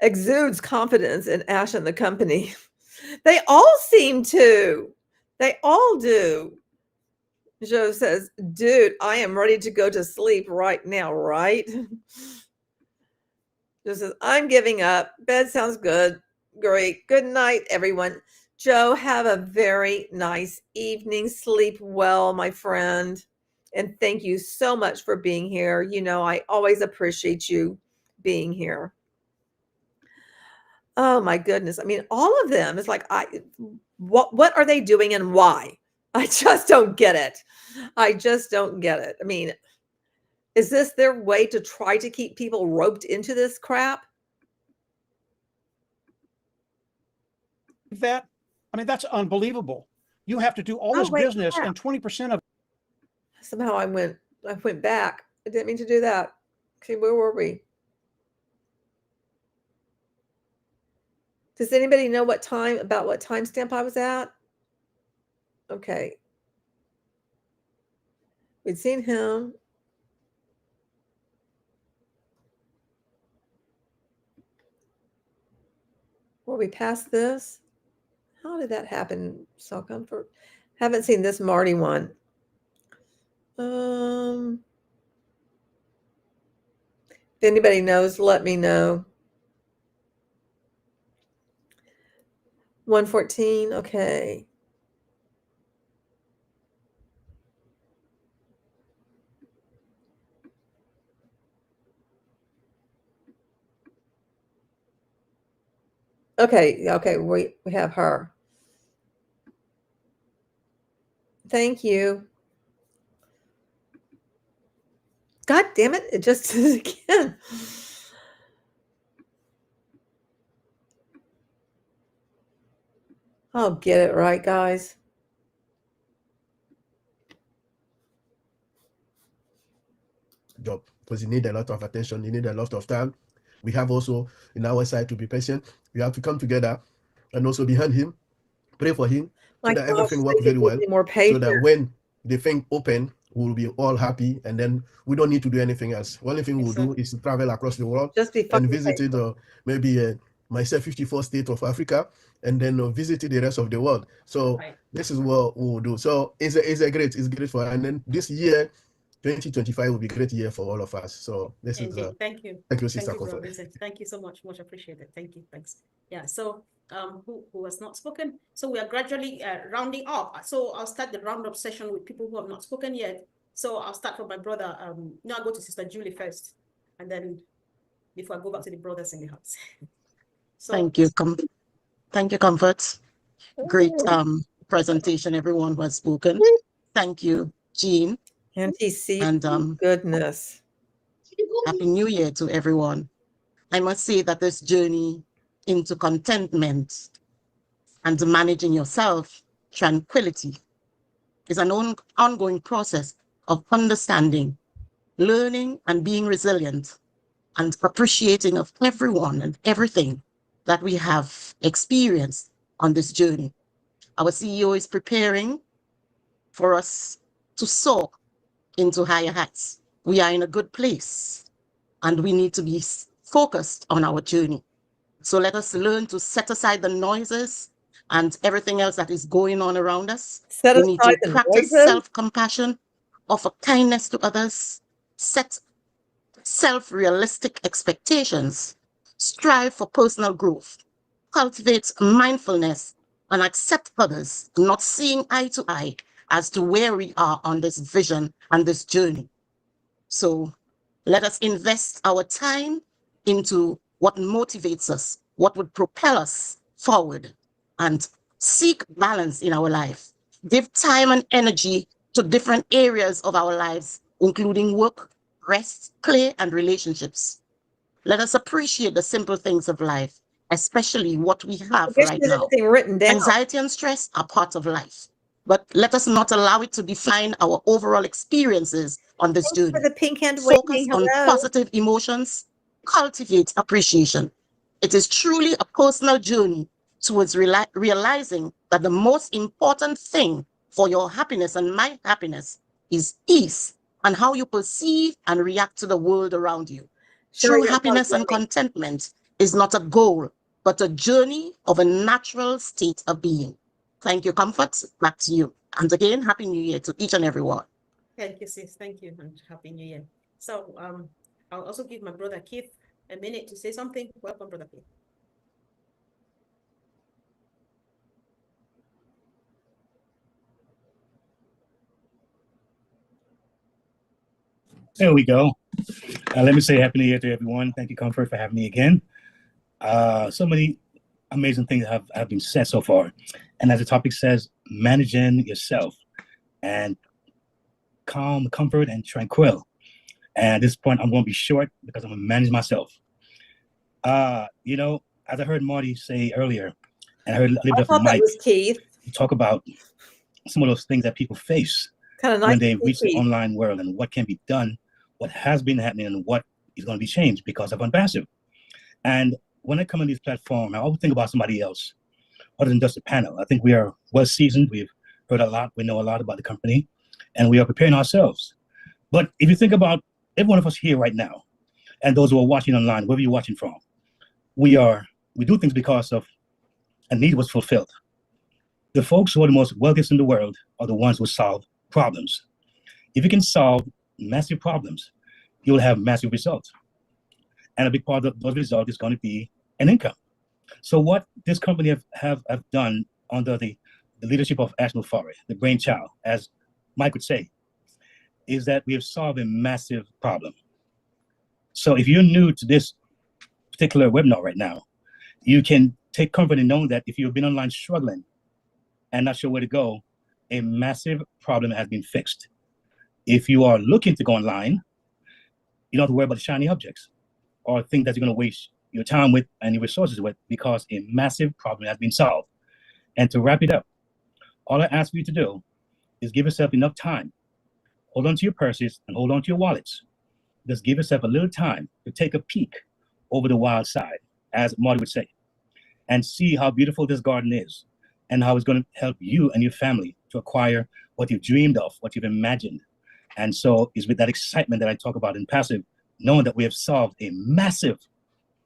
exudes confidence in Ash and the company. They all seem to. They all do. Joe says, dude, I am ready to go to sleep right now, right? Joe says, I'm giving up. Bed sounds good. Great. Good night, everyone. Joe, have a very nice evening. Sleep well, my friend. And thank you so much for being here. You know, I always appreciate you being here. Oh my goodness. I mean, all of them is like, what are they doing and why? I just don't get it. I just don't get it. I mean, is this their way to try to keep people roped into this crap? That, I mean, that's unbelievable. You have to do all this business and 20% of. Somehow I went back. I didn't mean to do that. Okay, where were we? Does anybody know what timestamp I was at? Okay. We'd seen him. Were we past this? How did that happen? So comfort. Haven't seen this Marty one. If anybody knows, let me know. 114. Okay. Okay, we have her. Thank you. God damn it, it just did it again. I'll get it right, guys. Job, because you need a lot of attention, you need a lot of time. We have also in our side to be patient. We have to come together and also behind him, pray for him. so that everything works very well. More So that when the thing open, we'll be all happy, and then we don't need to do anything else. Only thing we'll do is to travel across the world, just be and visit maybe myself 54 states of Africa, and then visit the rest of the world. So this is what we'll do. So it's great for, and then this year 2025 will be a great year for all of us. So this is thank you, Sister Bro Comfort. Thank you so much, much appreciated. Thank you, thanks. Yeah, so who has not spoken? So we are gradually rounding up. So I'll start the roundup session with people who have not spoken yet. So I'll start from my brother. No, I'll go to Sister Julie first, and then before I go back to the brothers in the house. So, thank you, Comfort. Great presentation, everyone who has spoken. Thank you, Jean. And goodness. Happy New Year to everyone. I must say that this journey into contentment and managing yourself, tranquility, is an ongoing process of understanding, learning, and being resilient, and appreciating of everyone and everything that we have experienced on this journey. Our CEO is preparing for us to soar into higher heights. We are in a good place, and we need to be focused on our journey. So let us learn to set aside the noises and everything else that is going on around us. We need to practice self-compassion, offer kindness to others, set self-realistic expectations, strive for personal growth, cultivate mindfulness, and accept others, not seeing eye to eye as to where we are on this vision and this journey. So let us invest our time into what motivates us, what would propel us forward, and seek balance in our life. Give time and energy to different areas of our lives, including work, rest, play, and relationships. Let us appreciate the simple things of life, especially what we have right now. Anxiety and stress are part of life, but let us not allow it to define our overall experiences on this journey. Focus on positive emotions, cultivate appreciation. It is truly a personal journey towards realizing that the most important thing for your happiness and my happiness is peace and how you perceive and react to the world around you. True happiness and contentment is not a goal, but a journey of a natural state of being. Thank you, Comfort. Back to you. And again, Happy New Year to each and every one. Thank you, sis. Thank you, and Happy New Year. So I'll also give my brother Keith a minute to say something. Welcome, brother Keith. There we go. Let me say Happy New Year to everyone. Thank you, Comfort, for having me again. So many amazing things have been said so far. And as the topic says, managing yourself and calm, comfort, and tranquil. And at this point, I'm going to be short because I'm going to manage myself. You know, as I heard Marty say earlier, and I heard a little bit from Mike, talk about some of those things that people face when they reach the online world and what can be done, what has been happening, and what is going to be changed because of ONPASSIVE. And when I come on these platforms, I always think about somebody else other than just a panel. I think we are well seasoned. We've heard a lot. We know a lot about the company, and we are preparing ourselves. But if you think about every one of us here right now, and those who are watching online, wherever you're watching from, we do things because of a need was fulfilled. The folks who are the most wealthiest in the world are the ones who solve problems. If you can solve massive problems, you will have massive results. And a big part of those results is going to be an income. So what this company have done under the leadership of Ashton Forrest, the brainchild, as Mike would say, is that we have solved a massive problem. So if you're new to this particular webinar right now, you can take comfort in knowing that if you've been online struggling and not sure where to go, a massive problem has been fixed. If you are looking to go online, you don't have to worry about the shiny objects or things that you're going to waste your time with and your resources with, because a massive problem has been solved. And to wrap it up, all I ask you to do is give yourself enough time. Hold on to your purses and hold on to your wallets. Just give yourself a little time to take a peek over the wild side, as Marty would say, and see how beautiful this garden is. and how it's going to help you and your family to acquire what you've dreamed of, what you've imagined. And so it's with that excitement that I talk about in passive, knowing that we have solved a massive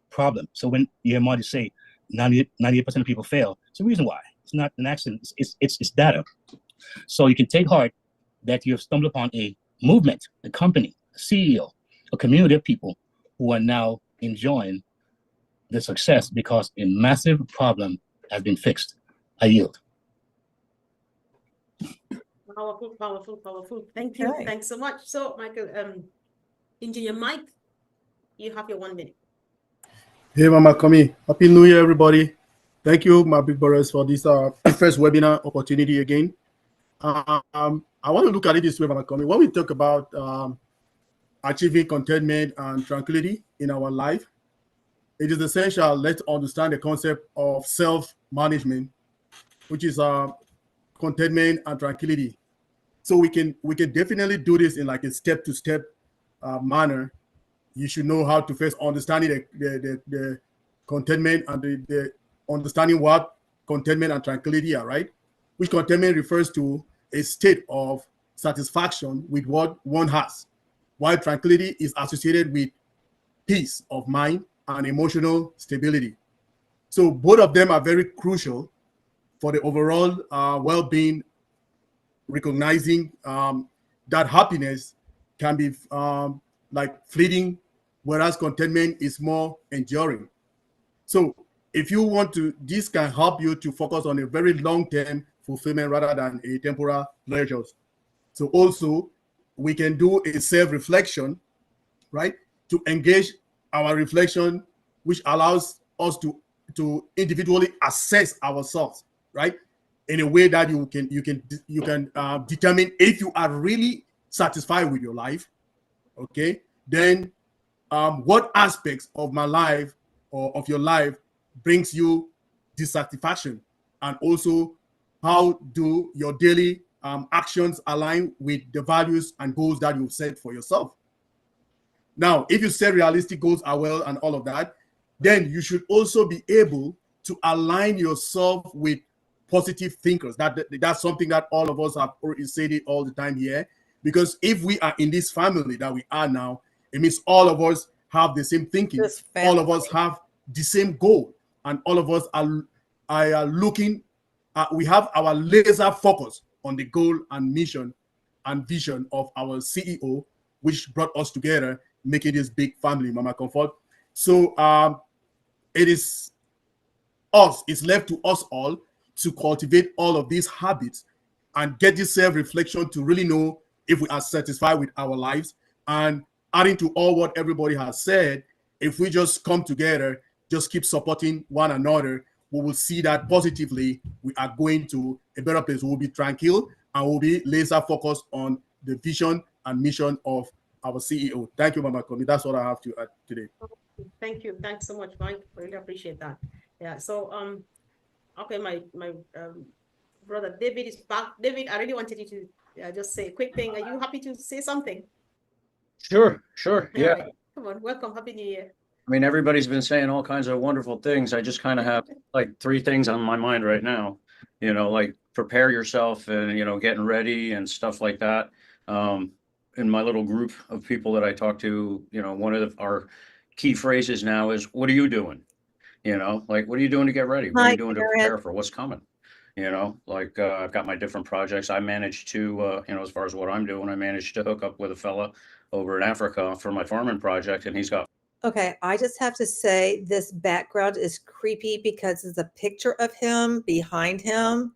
problem. So when you hear Marty say 98% of people fail, it's a reason why. It's not an accident, it's data. So you can take heart that you have stumbled upon a movement, a company, a CEO, a community of people who are now enjoying the success because a massive problem has been fixed. I yield. Powerful, powerful, powerful. Thank you. Okay. Thanks so much. So, Michael, Engineer Mike, you have your 1 minute. Hey, Mama Kami. Happy New Year, everybody. Thank you, my big brothers, for this first webinar opportunity again. I want to look at it this way, Mama Kami. When we talk about achieving contentment and tranquility in our life, it is essential let's understand the concept of self-management, which is contentment and tranquility. So we can definitely do this in like a step-to-step manner. You should know how to first understanding the contentment and the understanding what contentment and tranquility are, right? Which contentment refers to a state of satisfaction with what one has, while tranquility is associated with peace of mind and emotional stability. So both of them are very crucial for the overall well-being, recognizing that happiness can be like fleeting, whereas contentment is more enduring. So if you want to, this can help you to focus on a very long-term fulfillment rather than a temporal pleasures. So also we can do a self-reflection, right? To engage our reflection, which allows us to individually assess ourselves, right? In a way that you can determine if you are really satisfied with your life, okay? Then what aspects of my life or of your life brings you dissatisfaction, and also how do your daily actions align with the values and goals that you've set for yourself. Now, if you set realistic goals are well and all of that, then you should also be able to align yourself with positive thinkers. That's something that all of us have already said it all the time here. Because if we are in this family that we are now, it means all of us have the same thinking. All of us have the same goal, and all of us are looking. We have our laser focus on the goal and mission and vision of our CEO, which brought us together, making this big family, Mama Comfort. So it is us. It's left to us all to cultivate all of these habits and get this self-reflection to really know if we are satisfied with our lives. And adding to all what everybody has said, if we just come together, just keep supporting one another, we will see that positively we are going to a better place. We'll be tranquil and we'll be laser focused on the vision and mission of our CEO. Thank you, Mama Komi. That's what I have to add today. Thank you. Thanks so much, Mike. Really appreciate that. Yeah. So okay, my brother David is back. David, I really wanted you to just say a quick thing. Are you happy to say something? Sure. Yeah. All right. Come on, welcome. Happy New Year. I mean, everybody's been saying all kinds of wonderful things. I just kind of have like 3 things on my mind right now, like prepare yourself and, getting ready and stuff like that. In my little group of people that I talk to, one of our key phrases now is, what are you doing? Like, what are you doing to get ready? What are you doing to prepare for what's coming? I've got my different projects. I managed to, as far as what I'm doing, I managed to hook up with a fella over in Africa for my farming project, and he's got. Okay, I just have to say this background is creepy because there's a picture of him behind him,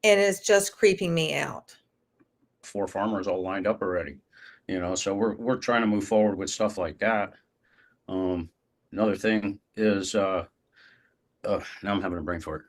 and it's just creeping me out. 4 farmers all lined up already, so we're trying to move forward with stuff like that. Another thing is, now I'm having a brain fart.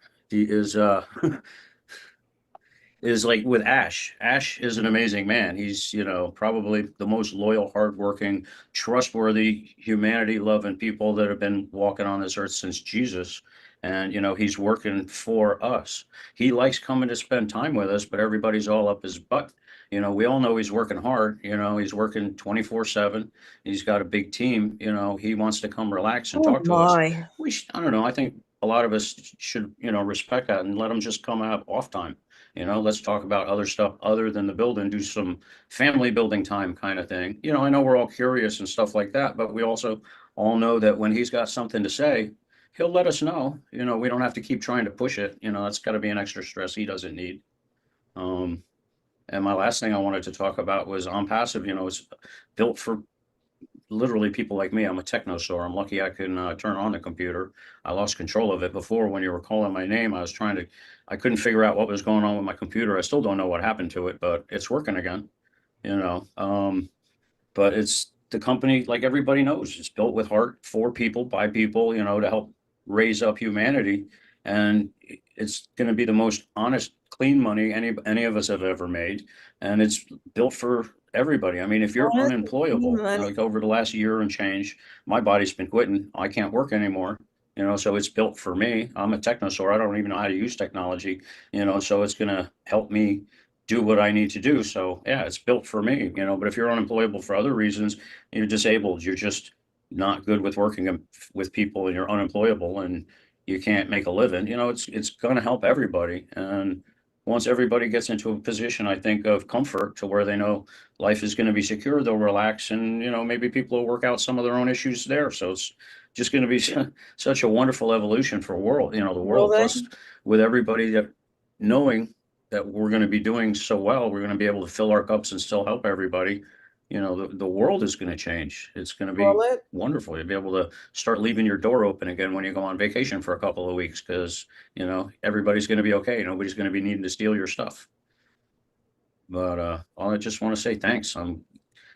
Is like with Ash. Ash is an amazing man. He's, probably the most loyal, hardworking, trustworthy, humanity-loving people that have been walking on this earth since Jesus. And, he's working for us. He likes coming to spend time with us, but everybody's all up his butt. We all know he's working hard. He's working 24/7. He's got a big team. He wants to come relax and talk to us. I don't know. I think a lot of us should, respect that and let them just come out off time. Let's talk about other stuff other than the building, do some family building time kind of thing. I know we're all curious and stuff like that, but we also all know that when he's got something to say, he'll let us know. We don't have to keep trying to push it. That's got to be an extra stress he doesn't need. And my last thing I wanted to talk about was ONPASSIVE. It's built for literally people like me. I'm a technosaur. I'm lucky I can turn on the computer. I lost control of it before when you were calling my name. I couldn't figure out what was going on with my computer. I still don't know what happened to it, but it's working again, but it's the company, like everybody knows, it's built with heart for people, by people, to help raise up humanity. And it's going to be the most honest, clean money any of us have ever made. And it's built for everybody. I mean, if you're unemployable, like over the last year and change, my body's been quitting. I can't work anymore. So it's built for me. I'm a technosaur. I don't even know how to use technology, so it's going to help me do what I need to do. So yeah, it's built for me, but if you're unemployable for other reasons, you're disabled, you're just not good with working with people and you're unemployable and you can't make a living, it's going to help everybody. And once everybody gets into a position, I think, of comfort to where they know life is going to be secure, they'll relax and, maybe people will work out some of their own issues there. So it's just going to be such a wonderful evolution for the world, plus with everybody that knowing that we're going to be doing so well, we're going to be able to fill our cups and still help everybody. The world is going to change. It's going to be wonderful. You'll be able to start leaving your door open again when you go on vacation for a couple of weeks because, everybody's going to be okay. Nobody's going to be needing to steal your stuff. But I just want to say thanks. I'm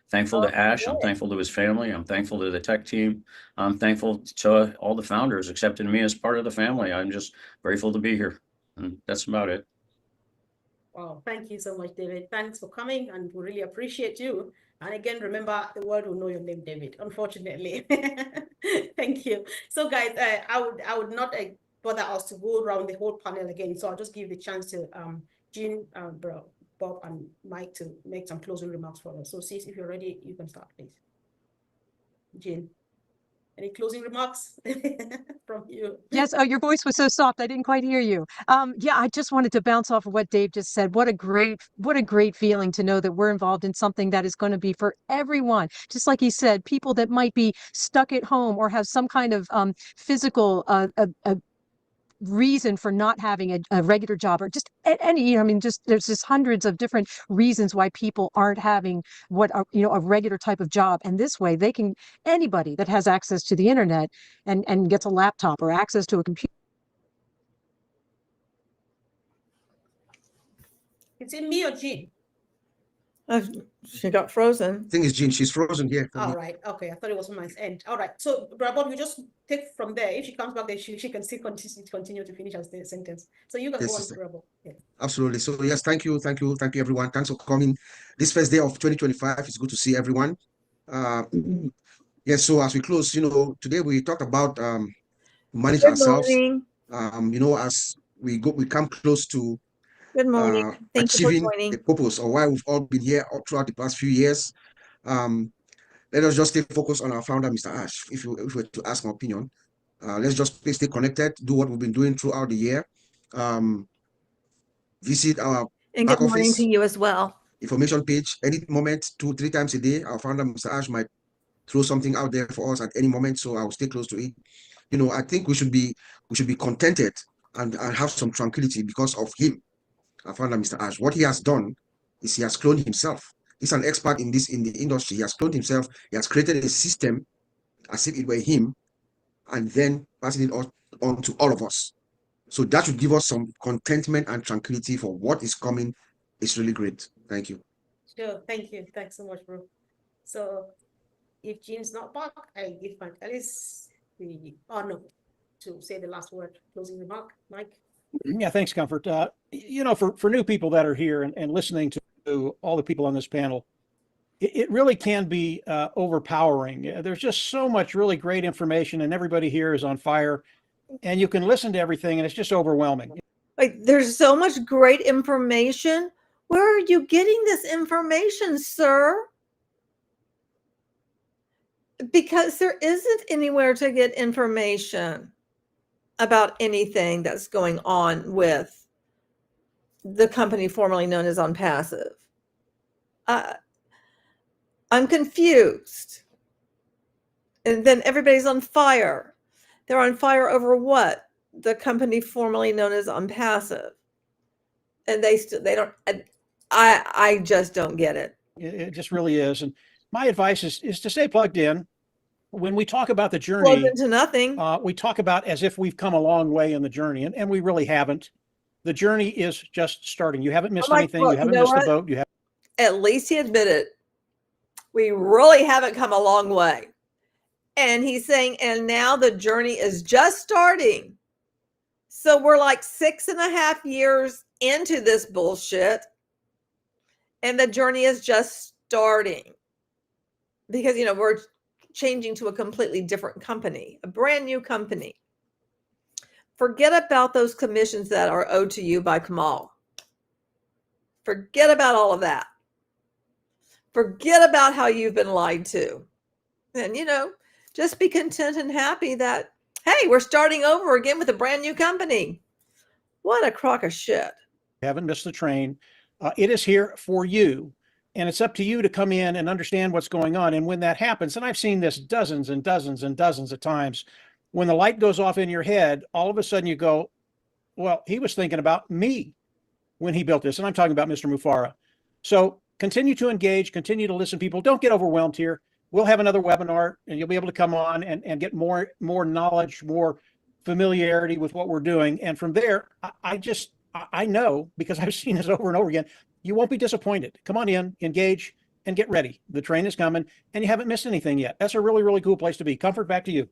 thankful to Ash. I'm thankful to his family. I'm thankful to the tech team. I'm thankful to all the founders accepting me as part of the family. I'm just grateful to be here. And that's about it. Wow, thank you so much, David. Thanks for coming, and we really appreciate you. And again, remember, the world will know your name, David, unfortunately. Thank you. So guys, I would not bother us to go around the whole panel again. So I'll just give the chance to Jean, Bob, and Mike to make some closing remarks for us. So sis, if you're ready, you can start, please. Jean, any closing remarks from you? Yes. Oh, your voice was so soft. I didn't quite hear you. Yeah, I just wanted to bounce off of what Dave just said. What a great feeling to know that we're involved in something that is going to be for everyone. Just like he said, people that might be stuck at home or have some kind of physical reason for not having a regular job, or just any, there's just hundreds of different reasons why people aren't having a regular type of job. And this way anybody that has access to the internet and gets a laptop or access to a computer. Is it me or Jean? She got frozen. I think it's Jean. She's frozen here. All right. Okay. I thought it was on my end. All right. So, Bob, you just take from there. If she comes back, then she can still continue to finish her sentence. So you can go on, Bob. Yeah. Absolutely. So yes, thank you, everyone. Thanks for coming. This first day of 2025. It's good to see everyone. Yes. So as we close, today we talked about manage ourselves. Morning. As we come close to Good morning. Thank you for achieving joining. the purpose or why we've all been here throughout the past few years. Let us just stay focused on our founder, Mr. Ash. If you were to ask my opinion, let's just stay connected, do what we've been doing throughout the year. Visit our and good morning to you as well. Information page any moment, 2-3 times a day. Our founder, Mr. Ash, might throw something out there for us at any moment, so I will stay close to it. I think we should be contented and have some tranquility because of him. Our founder, Mr. Ash, what he has done is he has cloned himself. He's an expert in the industry. He has cloned himself. He has created a system as if it were him, and then passing it on to all of us. So that should give us some contentment and tranquility for what is coming. It's really great. Thank you. Sure. Thank you. Thanks so much, bro. So if Jean's not back, I give Mike Ellis the honor to say the last word, closing remark. Mike. Yeah, thanks, Comfort. For new people that are here and listening to all the people on this panel, it really can be overpowering. There's just so much really great information, and everybody here is on fire, and you can listen to everything, and it's just overwhelming. Like, there's so much great information. Where are you getting this information, sir? Because there isn't anywhere to get information. about anything that's going on with the company formerly known as ONPASSIVE. I'm confused. And then everybody's on fire. They're on fire over what? The company formerly known as ONPASSIVE. And they don't, I just don't get it. It just really is. And my advice is to stay plugged in. When we talk about the Plugged journey, into nothing. we talk about as if we've come a long way in the journey, and we really haven't. The journey is just starting. You haven't missed anything. Well, you haven't you know missed what? the boat. You have. At least he admitted we really haven't come a long way. And he's saying, and now the journey is just starting. So we're like 6.5 years into this bullshit. And the journey is just starting. Because, you know, we're changing to a completely different company, a brand new company. Forget about those commissions that are owed to you by Kamal. Forget about all of that. Forget about how you've been lied to. And, you know, just be content and happy that, hey, we're starting over again with a brand new company. What a crock of shit. You haven't missed the train. It is here for you. And it's up to you to come in and understand what's going on. And when that happens, and I've seen this dozens and dozens and dozens of times, when the light goes off in your head, all of a sudden you go, well, he was thinking about me when he built this. And I'm talking about Mr. Mufara. So continue to engage, continue to listen, people. Don't get overwhelmed here. We'll have another webinar and you'll be able to come on and get more knowledge, more familiarity with what we're doing. And from there, I know, because I've seen this over and over again, you won't be disappointed. Come on in, engage, and get ready. The train is coming, and you haven't missed anything yet. That's a really, really cool place to be. Comfort, back to you.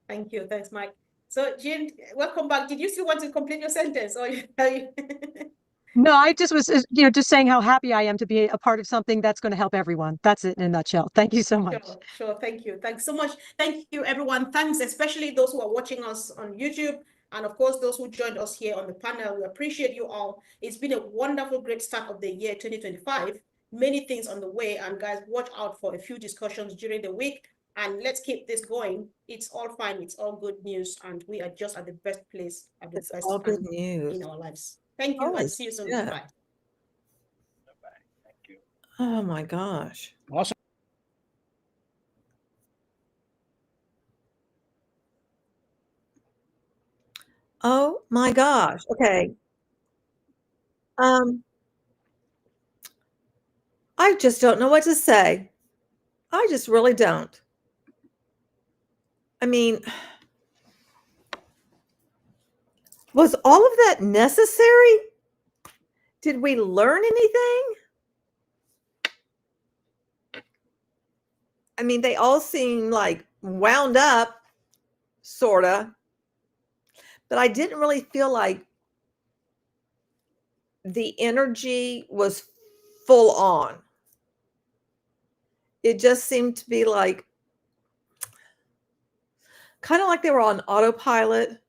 Thank you. Thanks, Mike. So, Jean, welcome back. Did you still want to complete your sentence? Or No, I just was, just saying how happy I am to be a part of something that's going to help everyone. That's it in a nutshell. Thank you so much. Sure. Thank you. Thanks so much. Thank you, everyone. Thanks, especially those who are watching us on YouTube. And of course, those who joined us here on the panel, we appreciate you all. It's been a wonderful, great start of the year 2025. Many things on the way. And guys, watch out for a few discussions during the week. And let's keep this going. It's all fine. It's all good news. And we are just at the best place, at the best all good time news in our lives. Thank you. And see you soon. Yeah. Bye. Thank you. Oh my gosh. Awesome. Oh my gosh. Okay. I just don't know what to say. I just really don't. I mean, was all of that necessary? Did we learn anything? I mean, they all seem like wound up, sorta. But I didn't really feel like the energy was full on. It just seemed to be like, kind of like they were on autopilot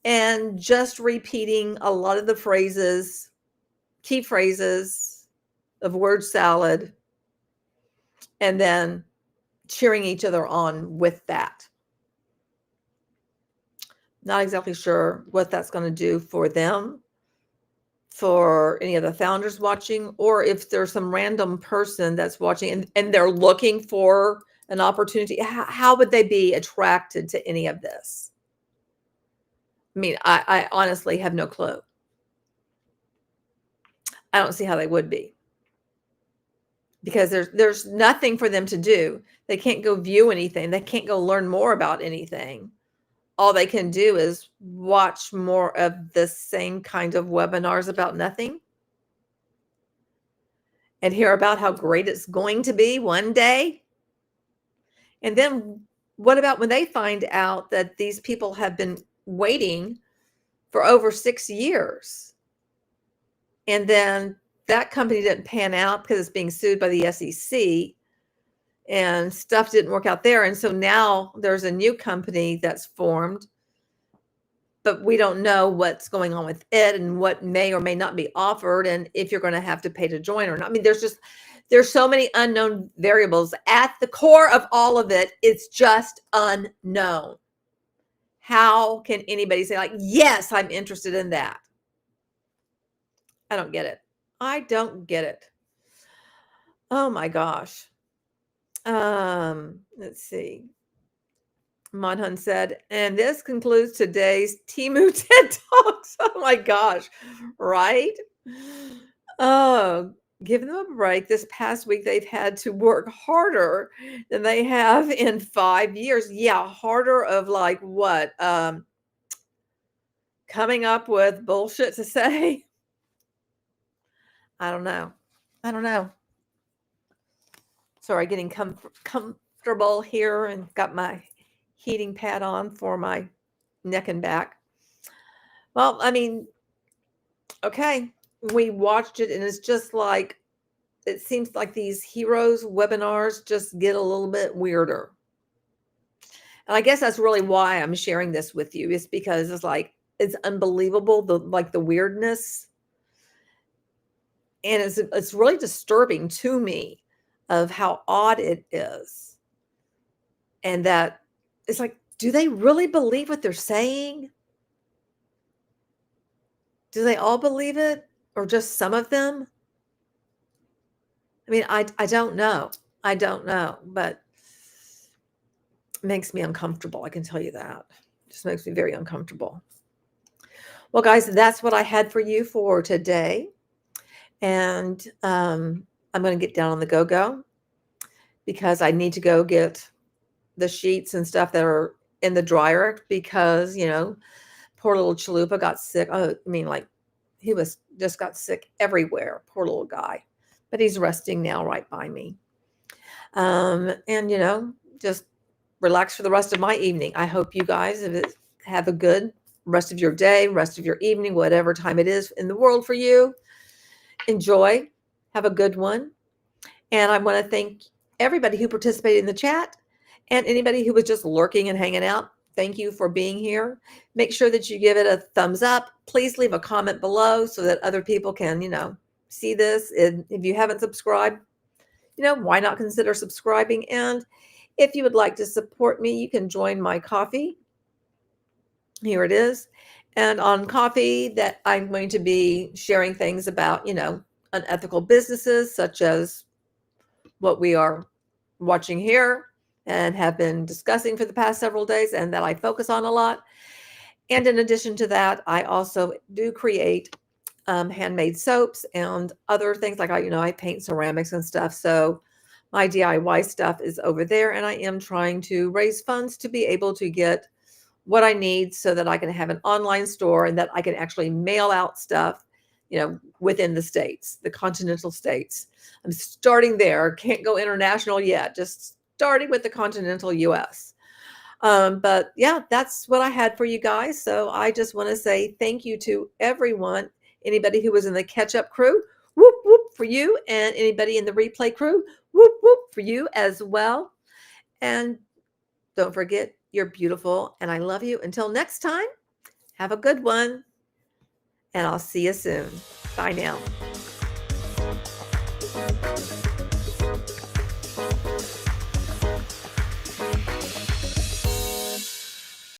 and just repeating a lot of the phrases, key phrases of word salad, and then cheering each other on with that. Not exactly sure what that's going to do for them, for any of the founders watching, or if there's some random person that's watching and they're looking for an opportunity. How would they be attracted to any of this? I mean, I honestly have no clue. I don't see how they would be, because there's nothing for them to do. They can't go view anything. They can't go learn more about anything. All they can do is watch more of the same kind of webinars about nothing and hear about how great it's going to be one day. And then what about when they find out that these people have been waiting for over 6 years, and then that company didn't pan out because it's being sued by the SEC and stuff didn't work out there. And so now there's a new company that's formed, but we don't know what's going on with it and what may or may not be offered, and if you're going to have to pay to join or not. I mean, there's so many unknown variables at the core of all of it. It's just unknown. How can anybody say like, yes, I'm interested in that? I don't get it. I don't get it. Oh my gosh. Let's see. Monhun said, and this concludes today's Timu TED Talks. Oh my gosh. Right? Oh, give them a break. This past week, they've had to work harder than they have in 5 years. Yeah, harder of like what? Coming up with bullshit to say. I don't know. I don't know. Sorry, getting comfortable here and got my heating pad on for my neck and back. Well, I mean, okay, we watched it and it's just like, it seems like these heroes webinars just get a little bit weirder. And I guess that's really why I'm sharing this with you, is because it's like, it's unbelievable, the weirdness. And it's really disturbing to me of how odd it is. And that it's like, do they really believe what they're saying? Do they all believe it, or just some of them? I mean, I don't know. I don't know, but it makes me uncomfortable. I can tell you that. It just makes me very uncomfortable. Well, guys, that's what I had for you for today. And I'm going to get down on the go-go because I need to go get the sheets and stuff that are in the dryer because, you know, poor little Chalupa got sick. Oh, I mean, like he was just got sick everywhere. Poor little guy, but he's resting now right by me. And, you know, just relax for the rest of my evening. I hope you guys have a good rest of your day, rest of your evening, whatever time it is in the world for you. Enjoy. Have a good one. And I want to thank everybody who participated in the chat and anybody who was just lurking and hanging out. Thank you for being here. Make sure that you give it a thumbs up. Please leave a comment below so that other people can, you know, see this. And if you haven't subscribed, you know, why not consider subscribing? And if you would like to support me, you can join my coffee. Here it is. And on coffee, that I'm going to be sharing things about, you know, unethical businesses, such as what we are watching here and have been discussing for the past several days, and that I focus on a lot. And in addition to that, I also do create handmade soaps and other things like I paint ceramics and stuff. So my DIY stuff is over there, and I am trying to raise funds to be able to get what I need so that I can have an online store and that I can actually mail out stuff, you know, within the states, the continental states. I'm starting there. Can't go international yet. Just starting with the continental US. But yeah, that's what I had for you guys. So I just want to say thank you to everyone, anybody who was in the catch-up crew, whoop, whoop for you, and anybody in the replay crew, whoop, whoop for you as well. And don't forget, you're beautiful, and I love you. Until next time, have a good one, and I'll see you soon. Bye now.